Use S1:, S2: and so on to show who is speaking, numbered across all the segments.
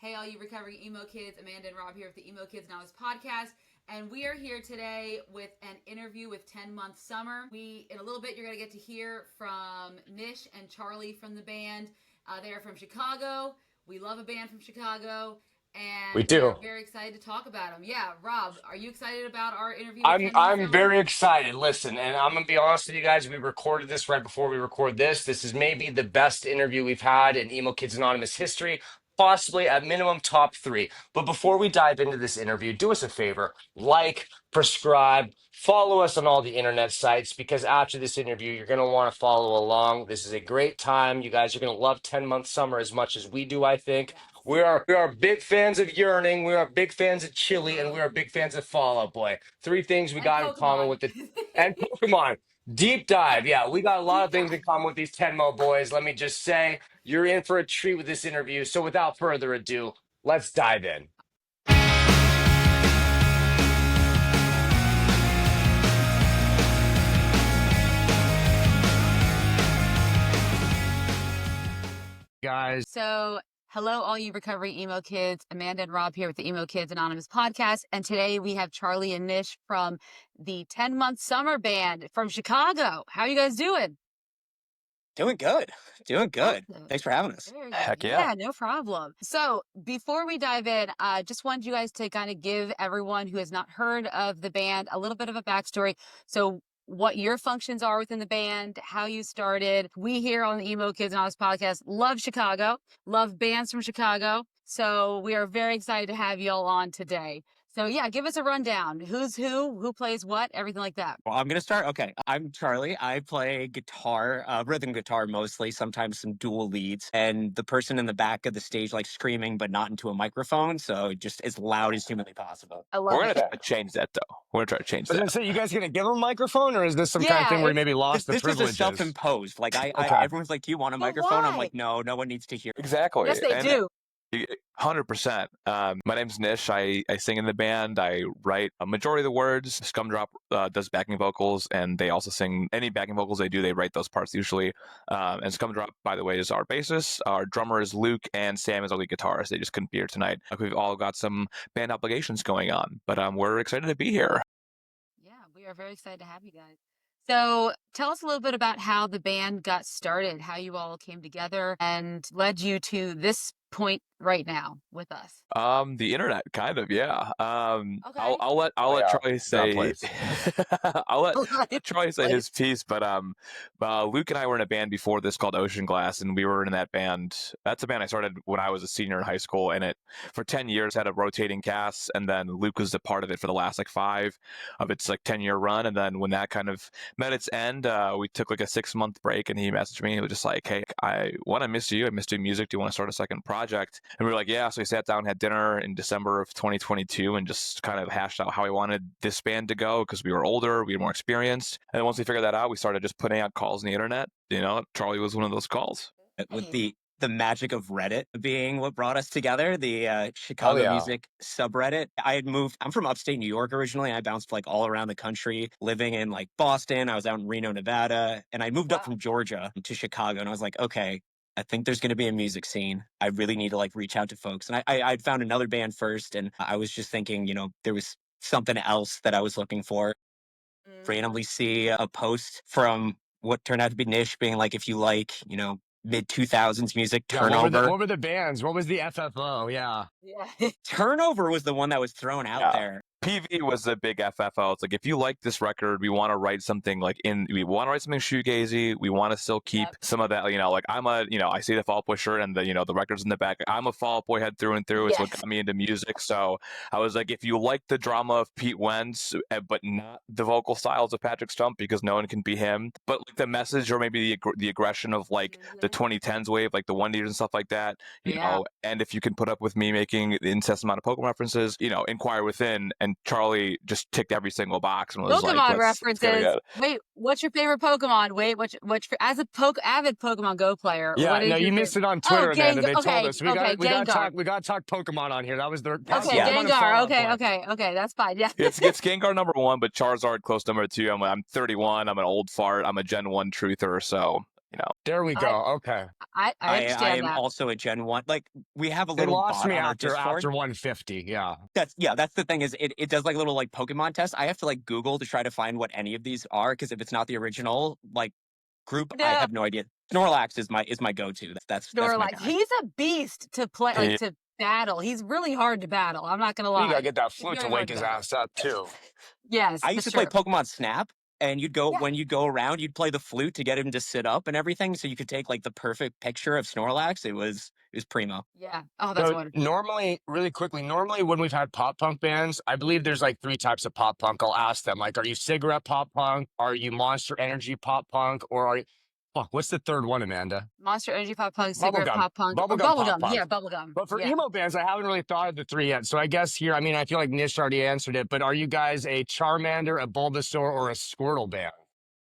S1: Hey, all you recovering emo kids, Amanda and Robb here with the Emo Kids Now podcast. And we are here today with an interview with Tenmonthsummer. In a little bit, you're going to get to hear from Nish and Charlie from the band. They are from Chicago. We love a band from Chicago. And
S2: We do.
S1: We're very excited to talk about them. Yeah, Robb, are you excited about our interview with
S2: I'm
S1: Tenmonthsummer?
S2: very excited. Listen, and I'm gonna be honest with you guys. We recorded this right before we record this. This is maybe the best interview we've had in Emo Kids Anonymous history, possibly at minimum top three. But before we dive into this interview, do us a favor: like, prescribe, follow us on all the internet sites because after this interview, you're gonna want to follow along. This is a great time. You guys are gonna love 10-month summer as much as we do. I think. We are big fans of Yearning. We are big fans of Chili, and we are big fans of Fall Out Boy. Three things we
S1: And
S2: got in common
S1: Pokemon.
S2: with it. And Pokemon. Deep dive. Yeah, we got a lot of things in common with these Tenmo boys. Let me just say, you're in for a treat with this interview. So without further ado, let's dive in. Guys.
S1: So, hello, all you recovering emo kids. Amanda and Robb here with the Emo Kids Anonymous podcast. And today we have Charlie and Nish from the 10-Month Summer band from Chicago. How are you guys doing?
S3: Doing good. Doing good.
S1: Awesome.
S3: Thanks for having us.
S2: Heck yeah.
S1: Yeah, no problem. So before we dive in, just wanted you guys to kind of give everyone who has not heard of the band a little bit of a backstory. So what your functions are within the band, how you started. We here on the Emo Kids Anonymous podcast love Chicago, love bands from Chicago. So we are very excited to have y'all on today. So yeah, give us a rundown. Who's who plays what, everything like that.
S3: Well, I'm going to start. Okay. I'm Charlie. I play guitar, rhythm guitar mostly, sometimes some dual leads. And the person in the back of the stage, like screaming, but not into a microphone. So just as loud as humanly possible.
S1: I love
S4: We're
S1: it.
S4: going to change that, though. We're going to try to change
S2: I was
S4: that.
S2: gonna say, you guys gonna give him a microphone, or is this some kind of
S1: Yeah,
S2: thing where he maybe lost the
S3: This is a
S2: privileges?
S3: self-imposed. Like
S2: Okay.
S3: everyone's like, "Do you want a
S1: But
S3: microphone?" I'm
S1: why?
S3: like, "No, no one needs to hear."
S4: Exactly.
S1: Yes, they
S4: And
S1: do.
S4: 100%. My name's Nish. I sing in the band. I write a majority of the words. Scumdrop does backing vocals, and they also sing any backing vocals they do. They write those parts usually. And Scumdrop, by the way, is our bassist. Our drummer is Luke, and Sam is our lead guitarist. They just couldn't be here tonight. We've all got some band obligations going on, but we're excited to be here.
S1: Yeah, we are very excited to have you guys. So tell us a little bit about how the band got started, how you all came together and led you to this point right now with us.
S4: The internet, kind of, yeah.
S1: Okay.
S4: I'll let
S2: yeah,
S4: Charlie say.
S2: place.
S4: I'll let Charlie say his piece, but Luke and I were in a band before this called Ocean Glass, and we were in that band. That's a band I started when I was a senior in high school, and it for 10 years had a rotating cast, and then Luke was a part of it for the last 5 of its 10-year run, and then when that kind of met its end, we took a 6-month break, and he messaged me. He was just like, "Hey, I miss you. I miss doing music. Do you want to start a second project?" And we were like, "Yeah." So we sat down, had dinner in December of 2022, and just kind of hashed out how we wanted this band to go because we were older, we were more experienced. And then once we figured that out, we started just putting out calls on the internet. Charlie was one of those calls.
S3: With the magic of Reddit being what brought us together, the Chicago music subreddit. I'm from upstate New York originally. I bounced all around the country, living in Boston. I was out in Reno, Nevada, and I moved up from Georgia to Chicago. And I was like, okay, I think there's going to be a music scene. I really need to reach out to folks. And I'd found another band first, and I was just thinking, there was something else that I was looking for. Randomly see a post from what turned out to be Nish being like, if you mid-2000s music, Turnover.
S2: What were the bands? What was the FFO? Yeah.
S3: Turnover was the one that was thrown out there.
S4: PV was a big FFO. It's if you like this record, we want to write something we want to write something shoegazy. We want to still keep some of that, I see the Fall Out Boy shirt and the records in the back. I'm a Fall Out Boy head through and through. It's what got me into music. So I was like, if you like the drama of Pete Wentz, but not the vocal styles of Patrick Stump, because no one can be him, but the message or maybe the aggression of the 2010s wave, the One Years and stuff like that, you know, and if you can put up with me making the incessant amount of Pokemon references, inquire within. And Charlie just ticked every single box and was
S1: Pokemon references. Wait, what's your favorite Pokemon? Wait, as a avid Pokemon Go player?
S2: Yeah, no, you missed it on Twitter, Amanda. They told us we got to talk Pokemon on here. That was their
S1: Gengar. Okay, that's fine. Yeah,
S4: it's Gengar number 1, but Charizard close number 2. I'm 31. I'm an old fart. I'm a Gen 1 truther. So
S2: There we go.
S1: I
S2: Okay.
S1: I
S3: I
S1: understand
S3: am
S1: that.
S3: also a Gen 1. Like, we have a
S2: They
S3: little
S2: lost
S3: bot
S2: me
S3: on our
S2: after
S3: Discord.
S2: 150. Yeah.
S3: That's the thing is it does like little like Pokemon tests. I have to like Google to try to find what any of these are, because if it's not the original like group, I
S1: No,
S3: have no idea. Snorlax is my go-to. That's my
S1: Snorlax.
S3: guy.
S1: He's a beast to play, like to battle. He's really hard to battle. I'm not gonna
S2: You gotta
S1: lie.
S2: get that
S1: He's
S2: flute to
S1: very
S2: wake
S1: hard to
S2: his
S1: battle.
S2: ass up too.
S1: Yes,
S3: I used
S1: that's
S3: to play
S1: true.
S3: Pokemon Snap, and
S1: Yeah.
S3: when you'd go around, you'd play the flute to get him to sit up and everything, so you could take like the perfect picture of Snorlax. It was primo.
S1: Yeah. Oh, that's
S2: So
S1: wonderful.
S2: normally, really quickly, normally when we've had pop punk bands, I believe there's like three types of pop punk. I'll ask them, like, are you cigarette pop punk? Are you Monster Energy pop punk? Or are you, fuck, what's the third one, Amanda?
S1: Monster Energy pop punk, cigarette
S2: Bubblegum.
S1: pop punk, or
S2: Bubblegum pop
S1: bubblegum.
S2: punk.
S1: Yeah, bubblegum.
S2: But for
S1: Yeah.
S2: emo bands, I haven't really thought of the three yet. So I guess here, I mean, I feel like Nish already answered it, but are you guys a Charmander, a Bulbasaur, or a Squirtle band?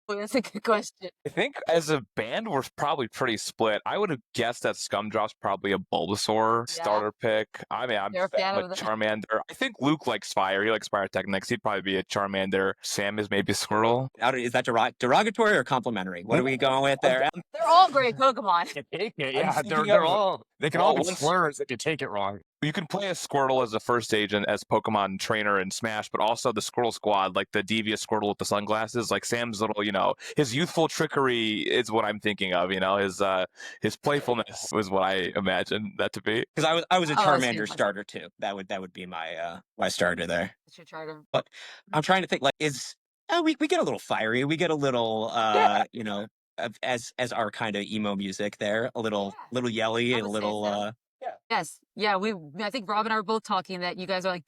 S1: Oh, that's a good question.
S4: I think as a band, we're probably pretty split. I would have guessed that Scumdrop's probably a Bulbasaur
S1: Yeah.
S4: starter pick. I mean, I'm
S1: You're a fan
S4: like
S1: of the
S4: Charmander. I think Luke likes fire. He likes fire techniques. He'd probably be a Charmander. Sam is maybe Squirtle.
S3: Is that derogatory or complimentary? What are we going with there?
S1: They're all great Pokemon.
S2: You take it,
S4: I'm
S2: yeah.
S4: thinking
S2: They're
S4: of-
S2: all, they can
S4: well,
S2: all be
S4: once-
S2: slurs if you take it wrong.
S4: You can play a Squirtle as a first agent, as Pokemon trainer in Smash, but also the Squirtle Squad, like the devious Squirtle with the sunglasses, like Sam's little, his youthful trickery is what I'm thinking of. His playfulness was what I imagined that to be.
S3: Because I was a
S1: Oh, I see.
S3: Charmander starter too. That would be my starter there.
S1: That's your charter.
S3: But I'm trying to think, like, we get a little fiery, we get a little as our kind of emo music there, a little yelly,
S1: I
S3: a
S1: would say
S3: little
S1: so. Yes. Yeah, I think Rob and I were both talking that you guys are like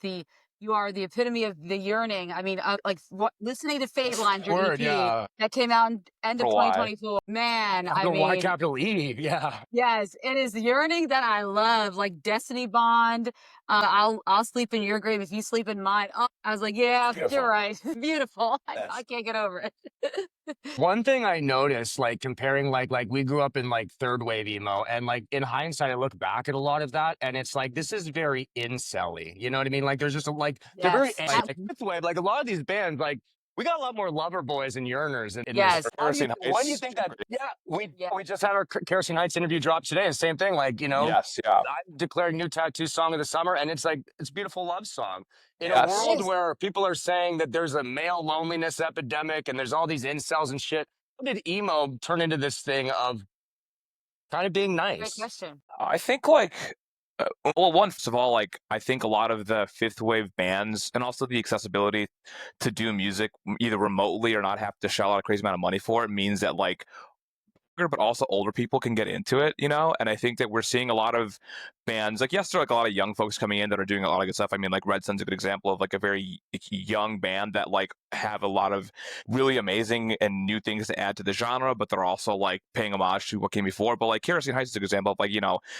S1: you are the epitome of the yearning. I mean, like listening to Fate Line, your
S2: Word,
S1: EP
S2: yeah.
S1: that came out in end of
S4: For why?
S1: 2024. Man, I
S2: Capital Y,
S1: mean,
S2: capital E, yeah.
S1: yes, it is yearning that I love, like Destiny Bond. I'll sleep in your grave if you sleep in mine. Oh, I was like, yeah,
S2: Beautiful.
S1: you're right. Beautiful. I
S3: Yes.
S1: can't get over it.
S2: One thing I noticed, like comparing, like we grew up in like third wave emo, and like in hindsight, I look back at a lot of that, and it's like this is very incel-y. You know what I mean? Like there's just they're very
S1: Yes.
S2: like fifth wave. Like a lot of these bands, like we got a lot more lover boys and yearners in
S1: Yes.
S2: this.
S4: Kerosene
S2: Why do you
S4: Heights.
S2: think that? Yeah,
S1: Yeah.
S2: we just had our Kerosene Heights interview drop today, and same thing. Like
S4: Yes, yeah.
S2: I'm declaring new tattoo song of the summer, and it's like it's a beautiful love song in a
S4: Yes.
S2: world
S1: Yes.
S2: where people are saying that there's a male loneliness epidemic and there's all these incels and shit. How did emo turn into this thing of kind of being
S1: Great
S2: nice?
S1: question.
S4: I think first of all, like I think a lot of the fifth wave bands and also the accessibility to do music either remotely or not have to shell out a crazy amount of money for it means that like but also older people can get into it, and I think that we're seeing a lot of bands like, yes, there are like a lot of young folks coming in that are doing a lot of good stuff. I mean, like Red Sun's a good example of like a very young band that like have a lot of really amazing and new things to add to the genre, but they're also like paying homage to what came before. But like Kerosene Heights is a good example of like,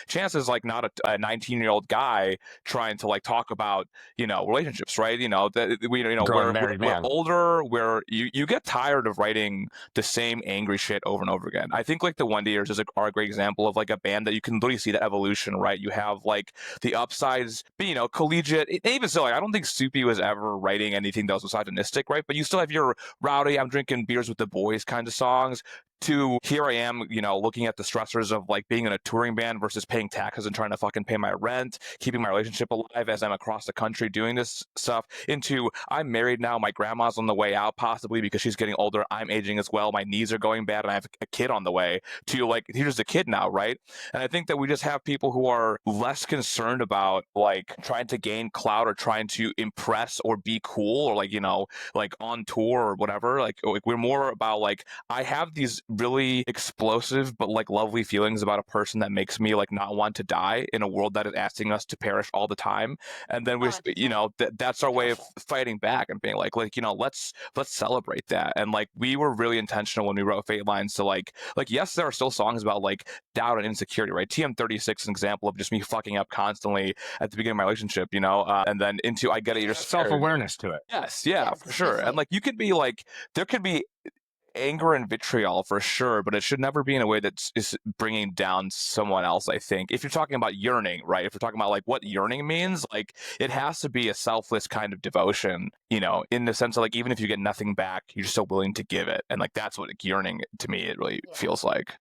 S4: Chance is like not a 19-year-old guy trying to like talk about relationships, right? That
S2: Growing married
S4: we're
S2: man.
S4: older, where you get tired of writing the same angry shit over and over again. I think like the Wendy Years are a great example of like a band that you can literally see that evolution, right? You have like the upsides, but collegiate. Even so, like, I don't think Soupy was ever writing anything that was misogynistic, right? But you still have your rowdy, I'm drinking beers with the boys kind of songs. To here I am, looking at the stressors of like being in a touring band versus paying taxes and trying to fucking pay my rent, keeping my relationship alive as I'm across the country doing this stuff. Into I'm married now, my grandma's on the way out possibly because she's getting older, I'm aging as well, my knees are going bad, and I have a kid on the way. To like here's a kid now, right? And I think that we just have people who are less concerned about like trying to gain clout or trying to impress or be cool or like like on tour or whatever. Like we're more about like I have these really explosive but like lovely feelings about a person that makes me like not want to die in a world that is asking us to perish all the time, and then we that's our way of fighting back and being like let's celebrate that. And like we were really intentional when we wrote Fate Lines to like yes, there are still songs about like doubt and insecurity, right? TM36 is an example of just me fucking up constantly at the beginning of my relationship, and then into I get it, you're scared.
S2: Self-awareness to it.
S4: Yes, yeah,
S1: Yes,
S4: for sure. And
S1: definitely.
S4: like you could be like there could be anger and vitriol for sure, but it should never be in a way that is bringing down someone else. I think if you're talking about yearning, right? If you're talking about like what yearning means, like it has to be a selfless kind of devotion, you know, in the sense of like even if you get nothing back, you're still willing to give it, and like that's what like, yearning to me it really feels like.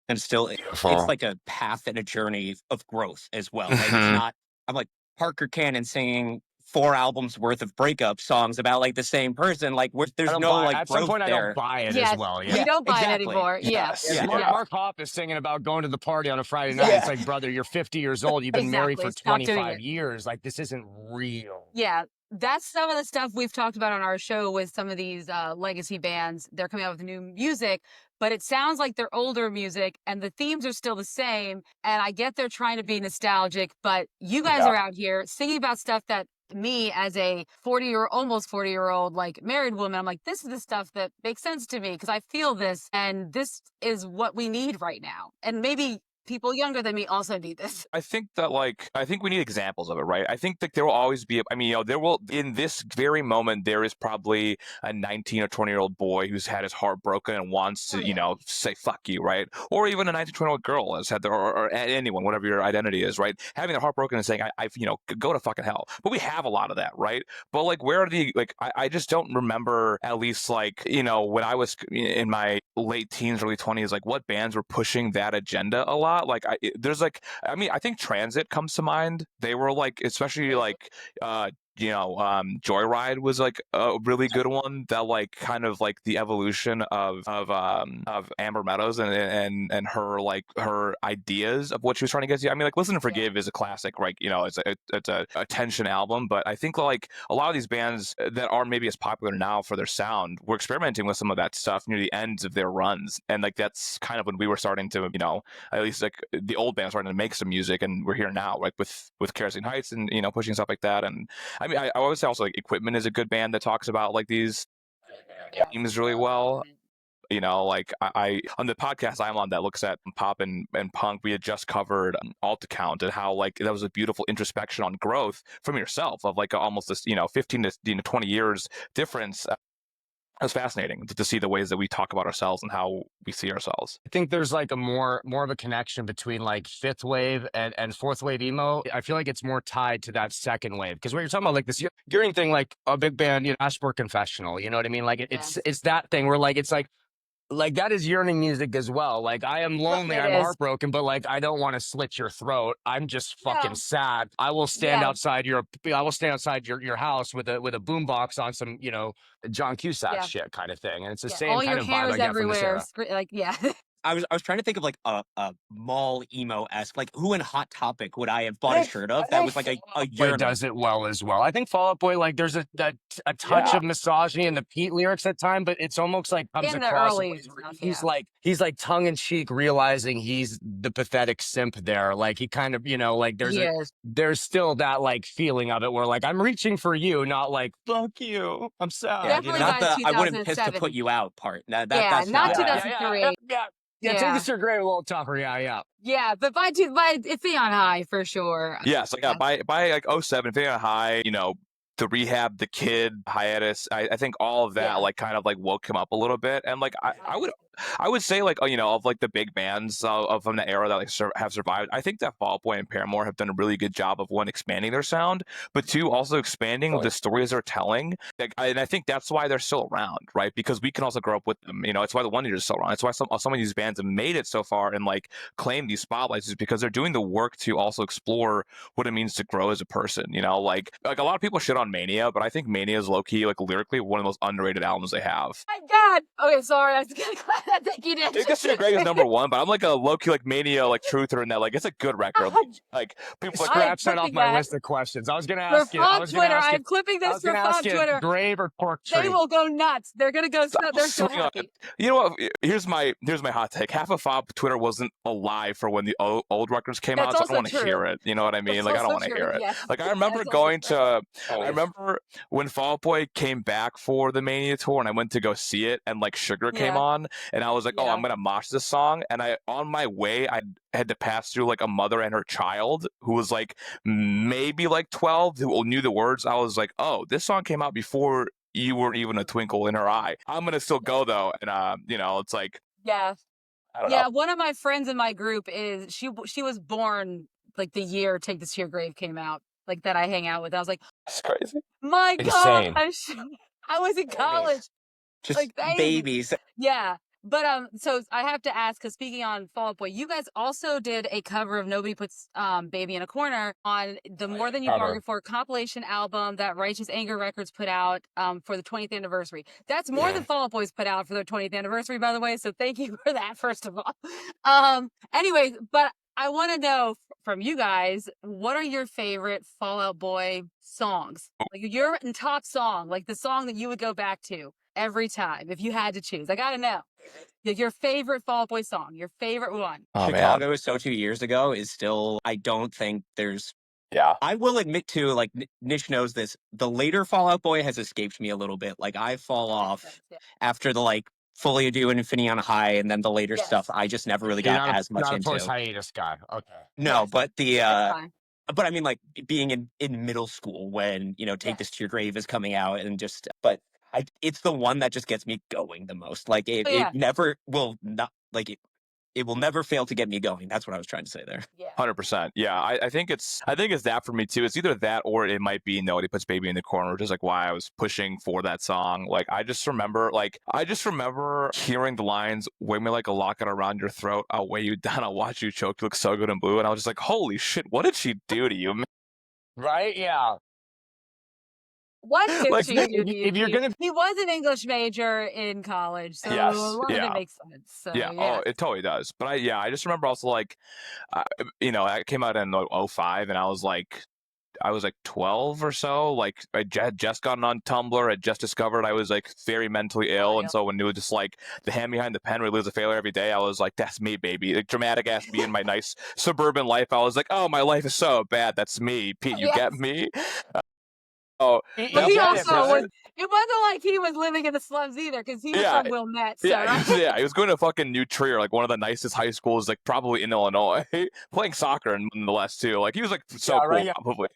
S3: And still, it's like a path and a journey of growth as well. Like it's not. I'm like Parker Cannon singing 4 albums worth of breakup songs about like the same person. Like there's no like
S2: at
S3: growth
S2: some point I
S3: there.
S2: don't buy it
S1: Yes,
S2: as well.
S1: we don't buy it anymore. Yeah.
S2: Mark Hopp is singing about going to the party on a Friday night. It's like, brother, you're 50 years old. You've been married for
S1: Stop doing
S2: 25
S1: it.
S2: years. Like, this isn't real.
S1: Yeah. That's some of the stuff we've talked about on our show with some of these legacy bands. They're coming out with new music, but it sounds like they're older music and the themes are still the same. And I get they're trying to be nostalgic, but you guys are out here singing about stuff that me as a almost 40-year-old like married woman, I'm like, this is the stuff that makes sense to me because I feel this and this is what we need right now. And maybe people younger than me also need this.
S4: I think that I think we need examples of it, right? I think that there will always be, I mean, you know, there will, in this very moment, there is probably a 19 or 20-year-old boy who's had his heart broken and wants to, you know, say fuck you, right? Or even a 19, 20-year-old girl has had or anyone, whatever your identity is, right? Having their heart broken and saying, I've, you know, go to fucking hell. But we have a lot of that, right? But like, where are the, like, I just don't remember, at least like, you know, when I was in my late teens, early 20s, like what bands were pushing that agenda a lot. Like there's like, I mean, I think Transit comes to mind. They were like, especially like, you know, Joyride was like a really good one that like kind of like the evolution of Amber Meadows and her like her ideas of what she was trying to get to. I mean, like Listen and Forgive is a classic, right? You know, it's a tension album, but I think like a lot of these bands that are maybe as popular now for their sound were experimenting with some of that stuff near the ends of their runs, and like that's kind of when we were starting to, you know, at least like the old bands starting to make some music, and we're here now, like with Kerosene Heights and, you know, pushing stuff like that. And I mean, I always say also like Equipment is a good band that talks about like these themes really well. You know, like I on the podcast I'm on that looks at pop and punk, we had just covered Alt Account and how like that was a beautiful introspection on growth from yourself of like almost this, you know, 15 to 20 years difference. It was fascinating to see the ways that we talk about ourselves and how we see ourselves.
S2: I think there's like a more of a connection between like fifth wave and fourth wave emo. I feel like it's more tied to that second wave because when you're talking about like this gearing thing, like a big band, you know, Ashburn Confessional, you know what I mean? Like it's that thing where like it's like that is yearning music as well. Like I am lonely, I'm heartbroken, but like I don't want to slit your throat. I'm just fucking sad. I will stand outside your house with a boombox on some, you know, John Cusack shit kind of thing. And it's the same
S1: all
S2: kind
S1: your
S2: of
S1: hair
S2: vibe
S1: is
S2: I get from this
S1: everywhere.
S2: era.
S1: Like
S3: I was trying to think of like a mall emo-esque, like who in Hot Topic would I have bought a shirt of that was like a
S2: Boy does it well as well. I think Fall Out Boy, like there's a touch of misogyny in the Pete lyrics at time, but it's almost like comes
S1: in the
S2: across
S1: early
S2: he's like tongue in cheek realizing he's the pathetic simp there. Like he kind of, you know, like there's still that like feeling of it where like I'm reaching for you, not like fuck you. I'm sad.
S1: Definitely
S3: not
S1: by
S3: the I wouldn't piss to put you out part. That's
S1: not
S3: that.
S1: 2003.
S2: Yeah, take this to a grave a little tougher. Yeah,
S1: but by it's Beyond High for sure.
S4: Yeah, so yeah, by like 07, Beyond High, you know, the Rehab, the Kid, Hiatus, I think all of that like kind of like woke him up a little bit. And like I would say like, you know, of like the big bands of from the era that like have survived, I think that Fall Out Boy and Paramore have done a really good job of one, expanding their sound, but two, also expanding the stories they're telling. Like, and I think that's why they're still around, right? Because we can also grow up with them. You know, it's why the One Eaters are still around. It's why some of these bands have made it so far and like claim these spotlights, is because they're doing the work to also explore what it means to grow as a person. You know, like a lot of people shit on Mania, but I think Mania is low key like lyrically one of the most underrated albums they have.
S1: My God. Okay, sorry. I was gonna I think you did.
S4: I guess Greg is number one, but I'm like a low key like Mania like truther in that like it's a good record. Like people
S2: scratch that off my list of questions. I was gonna ask you.
S1: I'm clipping this for Fob Twitter.
S2: Grave or Cork Tree?
S1: They will go nuts. They're gonna go. They're so happy.
S4: You know what? Here's my hot take. Half of Fob Twitter wasn't alive for when the old records came out, so I don't want to hear it. You know what I mean? Like I don't want to hear it. Like I remember going to. I remember when Fall Out Boy came back for the Mania tour, and I went to go see it, and like Sugar came on, and I was like, oh, I'm gonna mosh this song. And on my way, I had to pass through like a mother and her child who was like maybe like 12, who knew the words. I was like, oh, this song came out before you weren't even a twinkle in her eye. I'm gonna still go though, and it's like
S1: Yeah.
S4: I don't know.
S1: Yeah, one of my friends in my group is she was born like the year Take This to Your Grave came out, like that I hang out with. I was like,
S4: It's crazy.
S1: my
S2: Insane.
S1: gosh, I was in college.
S3: Just
S1: Like babies.
S3: babies.
S1: Yeah. But so I have to ask, because speaking on Fall Out Boy, you guys also did a cover of Nobody Puts Baby in a Corner on the More Than You
S2: Cover.
S1: Bargained For compilation album that Righteous Anger Records put out for the 20th anniversary. That's more than Fall Out Boys put out for their 20th anniversary, by the way. So thank you for that, first of all. Anyways, but I want to know from you guys, what are your favorite Fall Out Boy songs? Like your top song, like the song that you would go back to every time if you had to choose. I gotta know. Like your favorite Fall Out Boy song, your favorite one.
S4: Oh,
S3: Chicago
S4: man.
S3: is So 2 years ago is still, I don't think there's,
S4: Yeah.
S3: I will admit to, like, Nish knows this, the later Fall Out Boy has escaped me a little bit. Like, I fall off
S1: Yeah.
S3: after the, like, Fully Ado and Infinity on High, and then the later
S1: Yes.
S3: stuff I just never really
S2: You're
S3: got as much
S2: not a
S3: into.
S2: post hiatus guy. Okay.
S3: No,
S1: Yes.
S3: but
S1: That's fine.
S3: but I mean, like, being in middle school when, Take This to Your Grave is coming out, and just, but it's the one that just gets me going the most. Like,
S1: Oh, yeah.
S3: it never will not, like, it will never fail to get me going. That's what I was trying to say there.
S1: Yeah.
S4: 100%. Yeah, I think it's that for me too. It's either that or it might be Nobody Puts Baby in the Corner, which is like why I was pushing for that song. Like I just remember hearing the lines, "Wear me like a locket around your throat. I'll weigh you down. I'll watch you choke. You look so good in blue." And I was just like, "Holy shit! What did she do to you, man?"
S2: Right? Yeah.
S1: What did
S4: Like,
S1: she do to you?
S2: If you're gonna,
S1: He was an English major in college, so a
S4: Yes,
S1: lot of
S4: yeah.
S1: it makes sense. So,
S4: Yeah. Oh, it totally does. But I just remember also like, it came out in 05, and I was like 12 or so. Like I had just gotten on Tumblr. I just discovered I was like very mentally ill.
S1: yeah.
S4: And so when it was just like the hand behind the pen, we lose a failure every day, I was like, that's me, baby. Like dramatic ass me in my nice suburban life. I was like, oh, my life is so bad. That's me. Pete, you get me? Oh,
S1: But
S2: you
S1: he
S2: get
S1: also
S2: it, man.
S1: it wasn't like he was living in the slums either, because he was
S4: Yeah.
S1: from Wilmette. So,
S4: yeah,
S1: right?
S4: yeah, he was going to fucking New Trier, like one of the nicest high schools, like probably in Illinois, playing soccer nonetheless too. Like he was like so
S2: Yeah,
S4: cool,
S2: right, yeah.
S4: probably.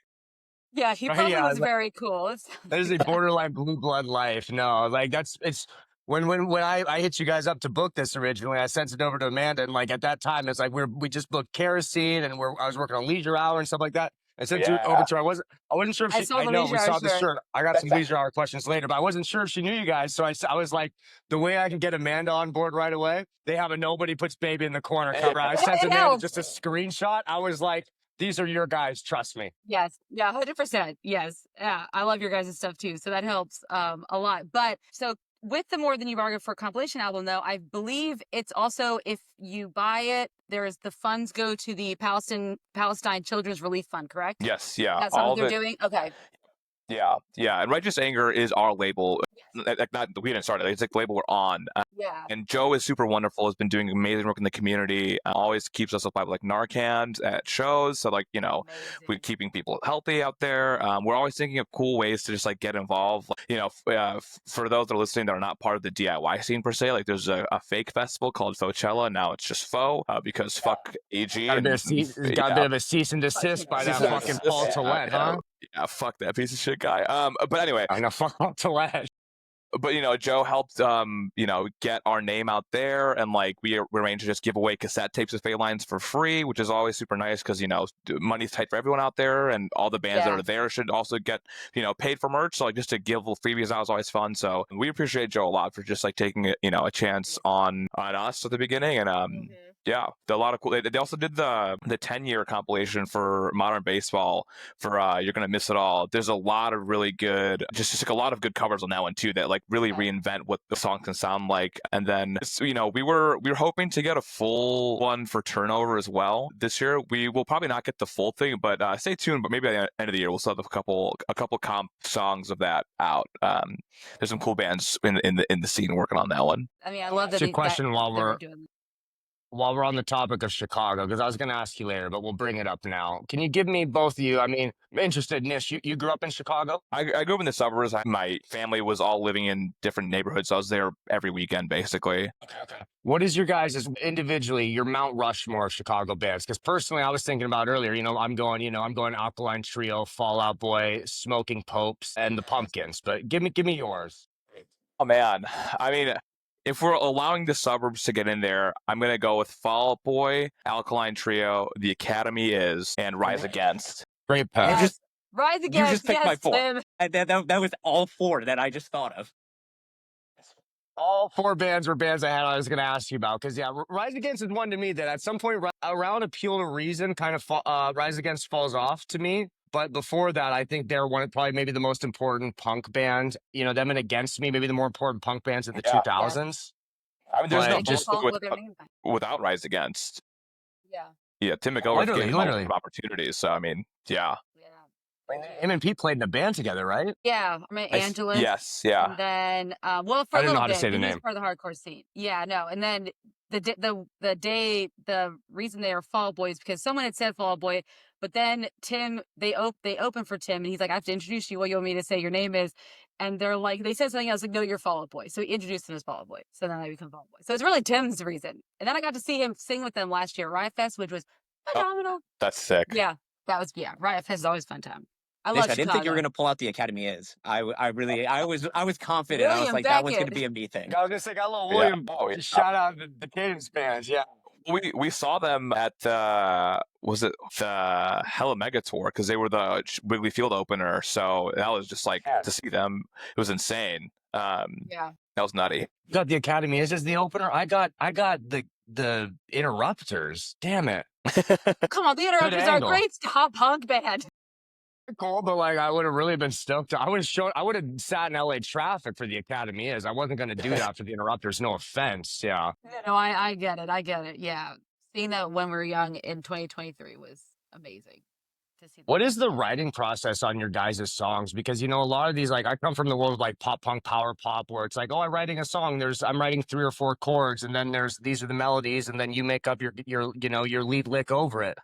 S1: Yeah, he
S2: Right,
S1: probably
S2: yeah,
S1: was very cool.
S2: that is a borderline blue blood life. No, like it's when I hit you guys up to book this originally, I sent it over to Amanda, and like at that time it's like we just booked kerosene, and I was working on leisure hour and stuff like that. I sent it over to her. I wasn't sure if
S1: I
S2: she.
S1: saw
S2: I
S1: the
S2: know
S1: leisure
S2: we
S1: hour
S2: saw the
S1: shirt.
S2: shirt. I got some leisure hour questions later, but I wasn't sure if she knew you guys. So I was like, the way I can get Amanda on board right away, they have a Nobody Puts Baby in the Corner cover. I sent Amanda just a screenshot. I was like, these are your guys. Trust me.
S1: Yes. Yeah, 100%. Yes. Yeah. I love your guys' stuff too. So that helps a lot. But so with the More Than You Bargained For compilation album, though, I believe it's also, if you buy it, the funds go to the Palestine Children's Relief Fund, correct?
S4: Yes, yeah.
S1: That's
S4: All
S1: what
S4: of
S1: they're
S4: it.
S1: doing? Okay.
S4: Yeah, yeah. And Righteous Anger is our label. Like not we didn't start it. It's like label we're on.
S1: Yeah.
S4: And Joe is super wonderful. Has been doing amazing work in the community. Always keeps us up by like Narcan at shows. So like we're keeping people healthy out there. We're always thinking of cool ways to just like get involved. For those that are listening that are not part of the DIY scene per se, like there's a fake festival called Fochella. Now it's just Faux because fuck AG.
S2: Got a bit of a cease and desist by that fucking Paul Tollett, huh?
S4: Yeah, fuck that piece of shit guy. But anyway,
S2: I know, fuck Paul Tollett.
S4: But Joe helped get our name out there, and like we arranged to just give away cassette tapes of Fey Lines for free, which is always super nice because money's tight for everyone out there, and all the bands that are there should also get paid for merch. So like just to give little freebies out is always fun. So we appreciate Joe a lot for just like taking a chance on us at the beginning, and yeah, a lot of cool. They also did the 10-year compilation for modern baseball for You're Gonna Miss It All. There's a lot of really good, just like a lot of good covers on that one too that like really reinvent what the song can sound like. And then we were hoping to get a full one for Turnover as well this year. We will probably not get the full thing, but stay tuned. But maybe at the end of the year we'll still have a couple comp songs of that out. There's some cool bands in the scene working on that one.
S1: I mean, I love that.
S2: That's a question while we're while we're on the topic of Chicago, because I was going to ask you later, but we'll bring it up now. Can you give me both of you? I mean, I'm interested, Nish, you grew up in Chicago?
S4: I grew up in the suburbs. My family was all living in different neighborhoods, so I was there every weekend, basically.
S2: Okay. What is your guys' individually, your Mount Rushmore of Chicago bands? Because personally, I was thinking about earlier, I'm going Alkaline Trio, Fall Out Boy, Smoking Popes, and the Pumpkins. But give me yours.
S4: Oh man, I mean, if we're allowing the suburbs to get in there, I'm gonna go with Fall Out Boy, Alkaline Trio, The Academy Is, and Rise Against.
S2: Great
S3: You
S2: pack.
S3: just
S1: Rise
S3: you
S1: again.
S3: just picked my
S1: Yes,
S3: 4.
S1: Tim.
S3: And that was all 4 that I just thought of.
S2: All 4 bands were bands I was going to ask you about. Because, yeah, Rise Against is one to me that at some point around Appeal to Reason, kind of Rise Against falls off to me. But before that, I think they're probably maybe the most important punk band. Them and Against Me, maybe the more important punk bands in the 2000s.
S4: I mean, there's no
S2: But just
S1: Call it what they're named by.
S4: without Rise Against.
S1: Yeah.
S4: Yeah, Tim McGowan gave him a lot
S2: literally.
S4: of opportunities. So I mean, yeah.
S2: Him and Pete played in a band together, right?
S1: Yeah, I mean Angelus.
S4: Yes, yeah.
S1: And then, well, for
S2: I
S1: a
S2: didn't know
S1: little
S2: how to
S1: bit,
S2: say the
S1: he was
S2: name.
S1: part of the hardcore scene. Yeah, no, and then the reason they are Fall Out Boy is because someone had said Fall Out Boy, but then Tim, they open for Tim, and he's like, I have to introduce you. What you want me to say your name is? And they're like, they said something else, like, no, you're Fall Out Boy. So he introduced him as Fall Out Boy. So then I become Fall Out Boy. So it's really Tim's reason. And then I got to see him sing with them last year, Riot Fest, which was phenomenal.
S4: That's sick.
S1: Yeah, Riot Fest is always a fun time. I
S3: Nish,
S1: love
S3: I didn't think you were
S1: Chicago.
S3: going to pull out The Academy Is. I was confident. I was
S1: William
S3: like, that one's going to
S1: Beckett.
S3: be a me thing.
S2: I was going to say, got a little
S4: Yeah.
S2: William.
S4: Oh, yeah.
S2: Shout out the Cadence bands, yeah.
S4: We saw them at was it the Hella Mega Tour, because they were the Wrigley Field opener. So that was just like to see them. It was insane.
S1: Yeah.
S4: That was nutty.
S2: You got The Academy Is as the opener. I got the Interrupters. Damn it.
S1: Come on, the Interrupters are a
S2: angle.
S1: great pop punk band.
S2: Cool, but like I would have really been stoked. I would have sat in LA traffic for The Academy Is. I wasn't going to do that for the Interrupters. No offense. Yeah.
S1: No, I get it. I get it. Yeah. Seeing that when we were young in 2023 was amazing to see.
S2: What is the writing process on your guys' songs? Because a lot of these, like, I come from the world of like pop punk, power pop, where it's like, oh, I'm writing a song. I'm writing 3 or 4 chords, and then these are the melodies, and then you make up your lead lick over it.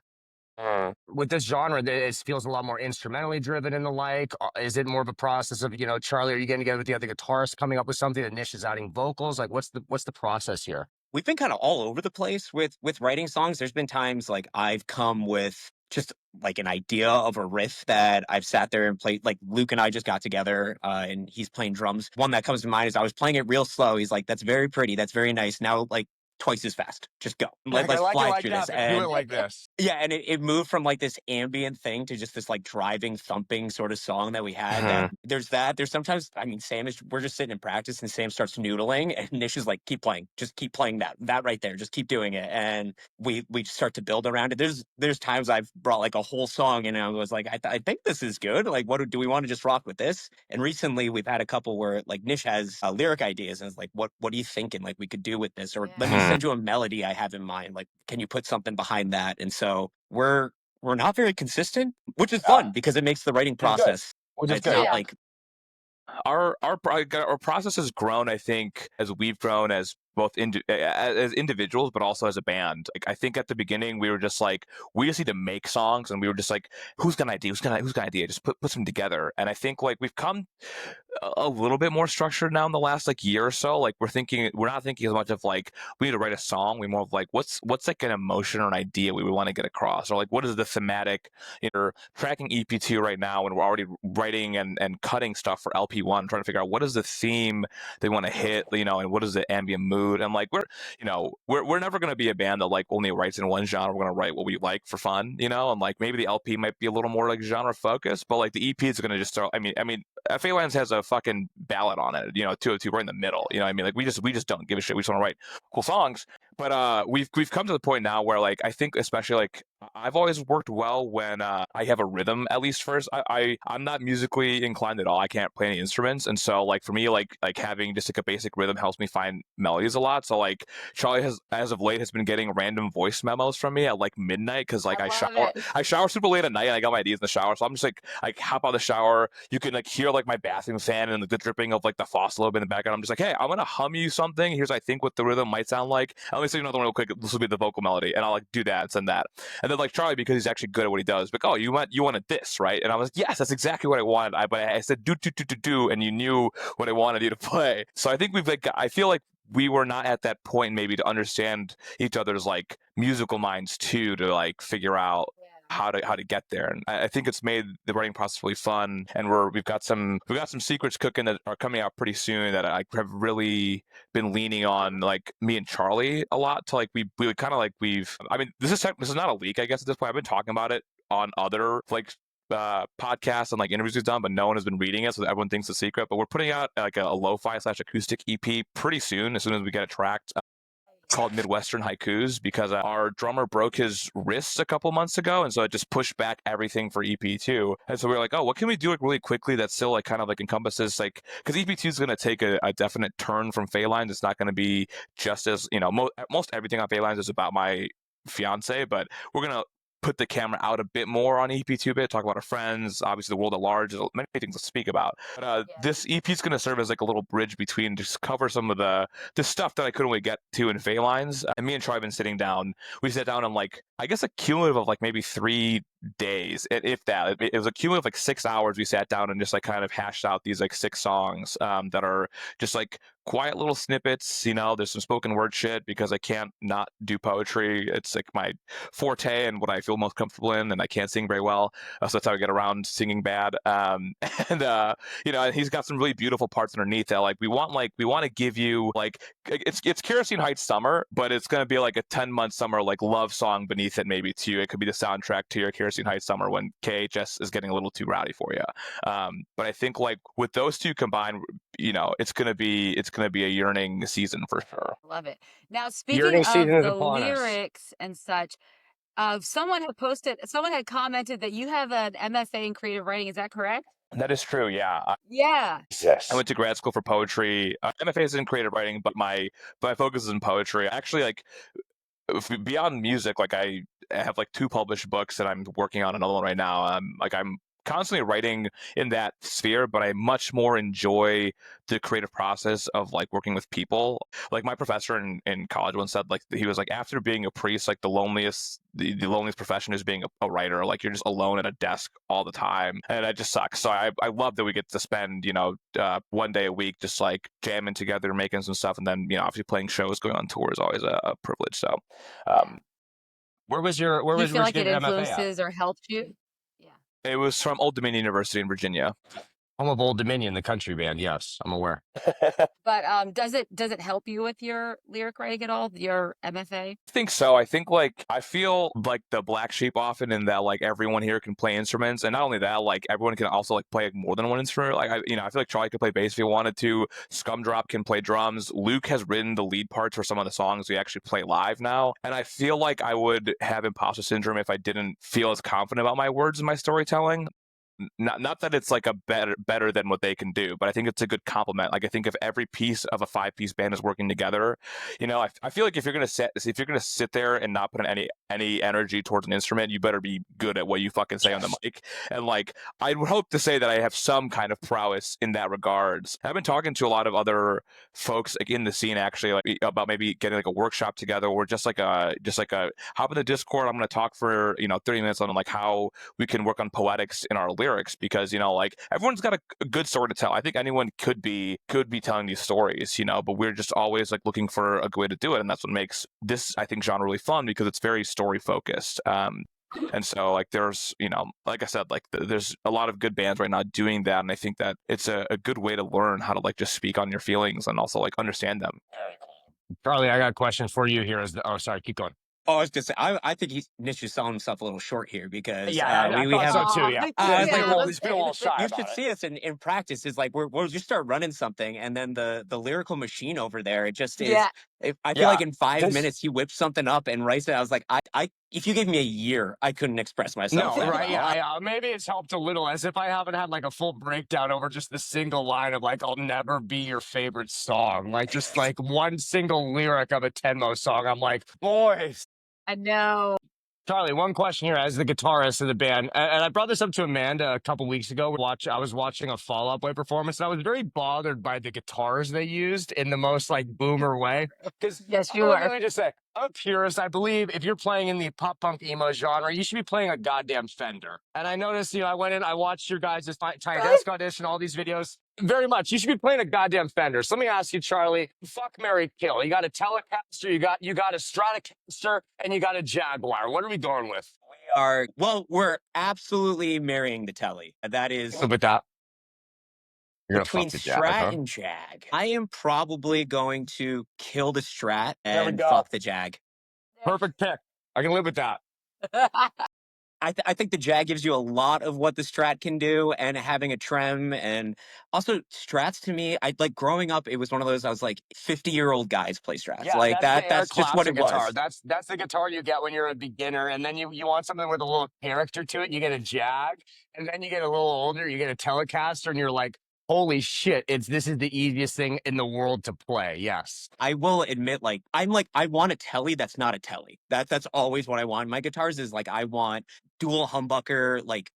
S2: With this genre, it feels a lot more instrumentally driven and the like. Is it more of a process of, Charlie, are you getting together with the other guitarist coming up with something that Nish is adding vocals? Like, what's the process here?
S3: We've been kind of all over the place with writing songs. There's been times like I've come with just like an idea of a riff that I've sat there and played. Like Luke and I just got together and he's playing drums. One that comes to mind is I was playing it real slow. He's like, that's very pretty. That's very nice. Now, like, twice as fast. Just go. Let's fly through this.
S2: Do
S3: And
S2: it like this.
S3: yeah, and it moved from like this ambient thing to just this like driving, thumping sort of song that we had. That there's that. There's sometimes, I mean, we're just sitting in practice and Sam starts noodling and Nish is like, keep playing. Just keep playing that right there. Just keep doing it. And we start to build around it. There's times I've brought like a whole song and I was like, I think this is good. Like, do we want to just rock with this? And recently we've had a couple where like Nish has lyric ideas and it's like, what are you thinking? Like we could do with this, or let me send you a melody I have in mind. Like, can you put something behind that? And so we're not very consistent, which is fun because it makes the writing process.
S2: Which is
S3: It's
S2: good.
S3: not like
S4: Our process has grown, I think, as we've grown as both as individuals, but also as a band. Like, I think at the beginning we were just like, we just need to make songs, and we were just like, who's got an idea? Who's got an idea? Just put them together. And I think like we've come a little bit more structured now in the last like year or so. Like we're not thinking as much of like we need to write a song. We're more of like what's like an emotion or an idea we would want to get across, or like what is the thematic. You're tracking EP2 right now, and we're already writing and cutting stuff for LP1, trying to figure out what is the theme they want to hit, and what is the ambient mood. And like we're never going to be a band that like only writes in one genre. We're going to write what we like for fun, and like maybe the LP might be a little more like genre focused, but like the EP is going to just throw. I mean, FA Lands has a fucking ballad on it, 202 right in the middle. Like we just don't give a shit. We just want to write cool songs. But we've come to the point now where like I think especially like I've always worked well when I have a rhythm at least first. I'm not musically inclined at all. I can't play any instruments, and so like for me, like having just like a basic rhythm helps me find melodies a lot. So like Charlie has, as of late, has been getting random voice memos from me at like midnight because like
S1: I love it.
S4: I shower super late at night and I got my ideas in the shower. So I'm just like hop out of the shower. You can like hear like my bathroom fan and like, the dripping of like the faucet in the background. I'm just like, hey, I'm gonna hum you something. Here's I think what the rhythm might sound like. Let me say another one real quick. This will be the vocal melody, and I'll like do that and send that. And then like Charlie, because he's actually good at what he does, like, oh, you wanted this, right? And I was like, yes, that's exactly what I wanted. But I said do, and you knew what I wanted you to play. So I think we've like, I feel like we were not at that point maybe to understand each other's like musical minds too, to like figure out how to get there. And I think it's made the writing process really fun. And we've got some secrets cooking that are coming out pretty soon that I have really been leaning on like me and Charlie a lot to like we would kind of like I mean this is not a leak, I guess, at this point. I've been talking about it on other like podcasts and like interviews we've done, but no one has been reading it, so everyone thinks it's a secret. But we're putting out like a lo-fi / acoustic EP pretty soon, as soon as we get it tracked, called Midwestern Haikus, because our drummer broke his wrists a couple months ago, and so it just pushed back everything for EP2. And so we were like, oh, what can we do like really quickly that still like kind of like encompasses like, because EP2 is going to take a definite turn from Phalanx. It's not going to be just as, you know, most everything on Phalanx is about my fiance, but we're going to put the camera out a bit more on EP2 bit, talk about our friends, obviously the world at large. There's many things to speak about. But this EP is going to serve as like a little bridge between, just cover some of the stuff that I couldn't really get to in Phalanx. And me and Troy have been sitting down. We sat down on like, I guess a cumulative of like maybe 3 days, if that. It was a cumulative like 6 hours. We sat down and just like kind of hashed out these like 6 songs that are just like quiet little snippets. You know, there's some spoken word shit because I can't not do poetry. It's like my forte and what I feel most comfortable in, and I can't sing very well, so that's how I get around singing bad. And you know, he's got some really beautiful parts underneath that like we want to give you like, it's Kerosene Heights Summer, but it's gonna be like a 10-month summer like love song beneath it maybe too. It could be the soundtrack to your Kerosene Heights Summer when KHS is getting a little too rowdy for you. But I think like with those two combined, you know, it's gonna be a yearning season for sure.
S1: Love it. Now, speaking
S2: Yearning season
S1: of
S2: is
S1: the
S2: upon us.
S1: lyrics and such, someone had commented that you have an MFA in creative writing. Is that correct?
S4: That is true. Yeah.
S1: Yeah.
S2: Yes.
S4: I went to grad school for poetry. MFA is in creative writing, but my focus is in poetry. Actually, like beyond music, like I have like 2 published books, and I'm working on another one right now. Like I'm constantly writing in that sphere, but I much more enjoy the creative process of like working with people. Like my professor in college once said, like he was like, after being a priest, like the loneliest profession is being a writer. Like you're just alone at a desk all the time, and that just sucks. So I love that we get to spend, you know, 1 day a week just like jamming together, making some stuff, and then, you know, obviously playing shows, going on tour is always a privilege. So
S2: Where was
S1: Do you
S2: where'd
S1: feel
S2: you
S1: like it
S2: get an MFA at?
S1: influences or helped you? Yeah.
S4: it was from Old Dominion University in Virginia.
S2: Home of Old Dominion, the country band. Yes, I'm aware.
S1: But does it help you with your lyric writing at all? Your MFA?
S4: I think so. I think like I feel like the black sheep often in that like everyone here can play instruments, and not only that, like everyone can also like play more than one instrument. Like I feel like Charlie could play bass if he wanted to. Scumdrop can play drums. Luke has written the lead parts for some of the songs we actually play live now, and I feel like I would have imposter syndrome if I didn't feel as confident about my words and my storytelling. Not that it's like a better than what they can do, but I think it's a good compliment. Like I think if every piece of a 5-piece band is working together, you know, I feel like if you're gonna sit there and not put any energy towards an instrument, you better be good at what you fucking say on the mic. And like I would hope to say that I have some kind of prowess in that regards. I've been talking to a lot of other folks like in the scene actually, like about maybe getting like a workshop together, or just like a hop in the Discord. I'm gonna talk for 30 minutes on like how we can work on poetics in our lyrics, because you know, like everyone's got a good story to tell. I think anyone could be telling these stories, you know, but we're just always like looking for a good way to do it, and that's what makes this, I think, genre really fun, because it's very story focused. And so like there's, you know, like I said, like there's a lot of good bands right now doing that, and I think that it's a good way to learn how to like just speak on your feelings and also like understand them.
S2: Charlie, I got a question for you here. Oh, sorry, keep going.
S3: Oh, I was gonna say, I think Nish is selling himself a little short here, because
S2: Yeah, I
S3: we
S2: thought
S3: have
S2: so too. Yeah,
S3: I was
S2: he's
S3: like,
S2: been
S3: well,
S2: he's been a little shy
S3: you
S2: about
S3: should
S2: it.
S3: see us in practice. Is like we'll just start running something, and then the lyrical machine over there, it just is.
S1: Yeah.
S3: I feel
S2: Yeah,
S3: like in 5
S2: this
S3: minutes he whipped something up and writes it. I was like, if you gave me a year, I couldn't express myself
S2: no,
S3: that
S2: right?
S3: well.
S2: Yeah, maybe it's helped a little, as if I haven't had like a full breakdown over just the single line of like, "I'll never be your favorite song," like just like one single lyric of a Tenmo song. I'm like, boys.
S1: I know.
S2: Charlie, one question here as the guitarist of the band, and I brought this up to Amanda a couple weeks ago. I was watching a Fall Out Boy performance, and I was very bothered by the guitars they used in the most like boomer way. Because
S1: Yes, you
S2: let
S1: are.
S2: me just say, I'm a purist. I believe if you're playing in the pop punk emo genre, you should be playing a goddamn Fender. And I noticed, I went in, I watched your guys' Tiny
S1: Really?
S2: Desk audition, all these videos. Very much. You should be playing a goddamn Fender. So let me ask you, Charlie. Fuck, marry, kill. You got a Telecaster, you got a Stratocaster, and you got a Jaguar. What are we going with?
S3: We're absolutely marrying the Telly. That is
S2: With that, you're gonna
S3: between
S2: fuck the Jag,
S3: Strat
S2: huh?
S3: and Jag. I am probably going to kill the Strat
S2: There we
S3: and
S2: go.
S3: fuck the Jag.
S2: Perfect pick. I can live with that.
S3: I think the Jag gives you a lot of what the Strat can do, and having a trem, and also Strats to me, I like growing up. It was one of those I was like 50-year-old guys play Strats
S2: Yeah,
S3: like
S2: that's the
S3: that.
S2: air
S3: That's just what
S2: classic
S3: it
S2: guitar.
S3: was.
S2: That's the guitar you get when you're a beginner, and then you want something with a little character to it. You get a Jag, and then you get a little older, you get a Telecaster, and you're like, holy shit! This is the easiest thing in the world to play. Yes.
S3: I will admit, like I want a Telly that's not a Telly. That's always what I want. My guitars is like I want dual humbucker, like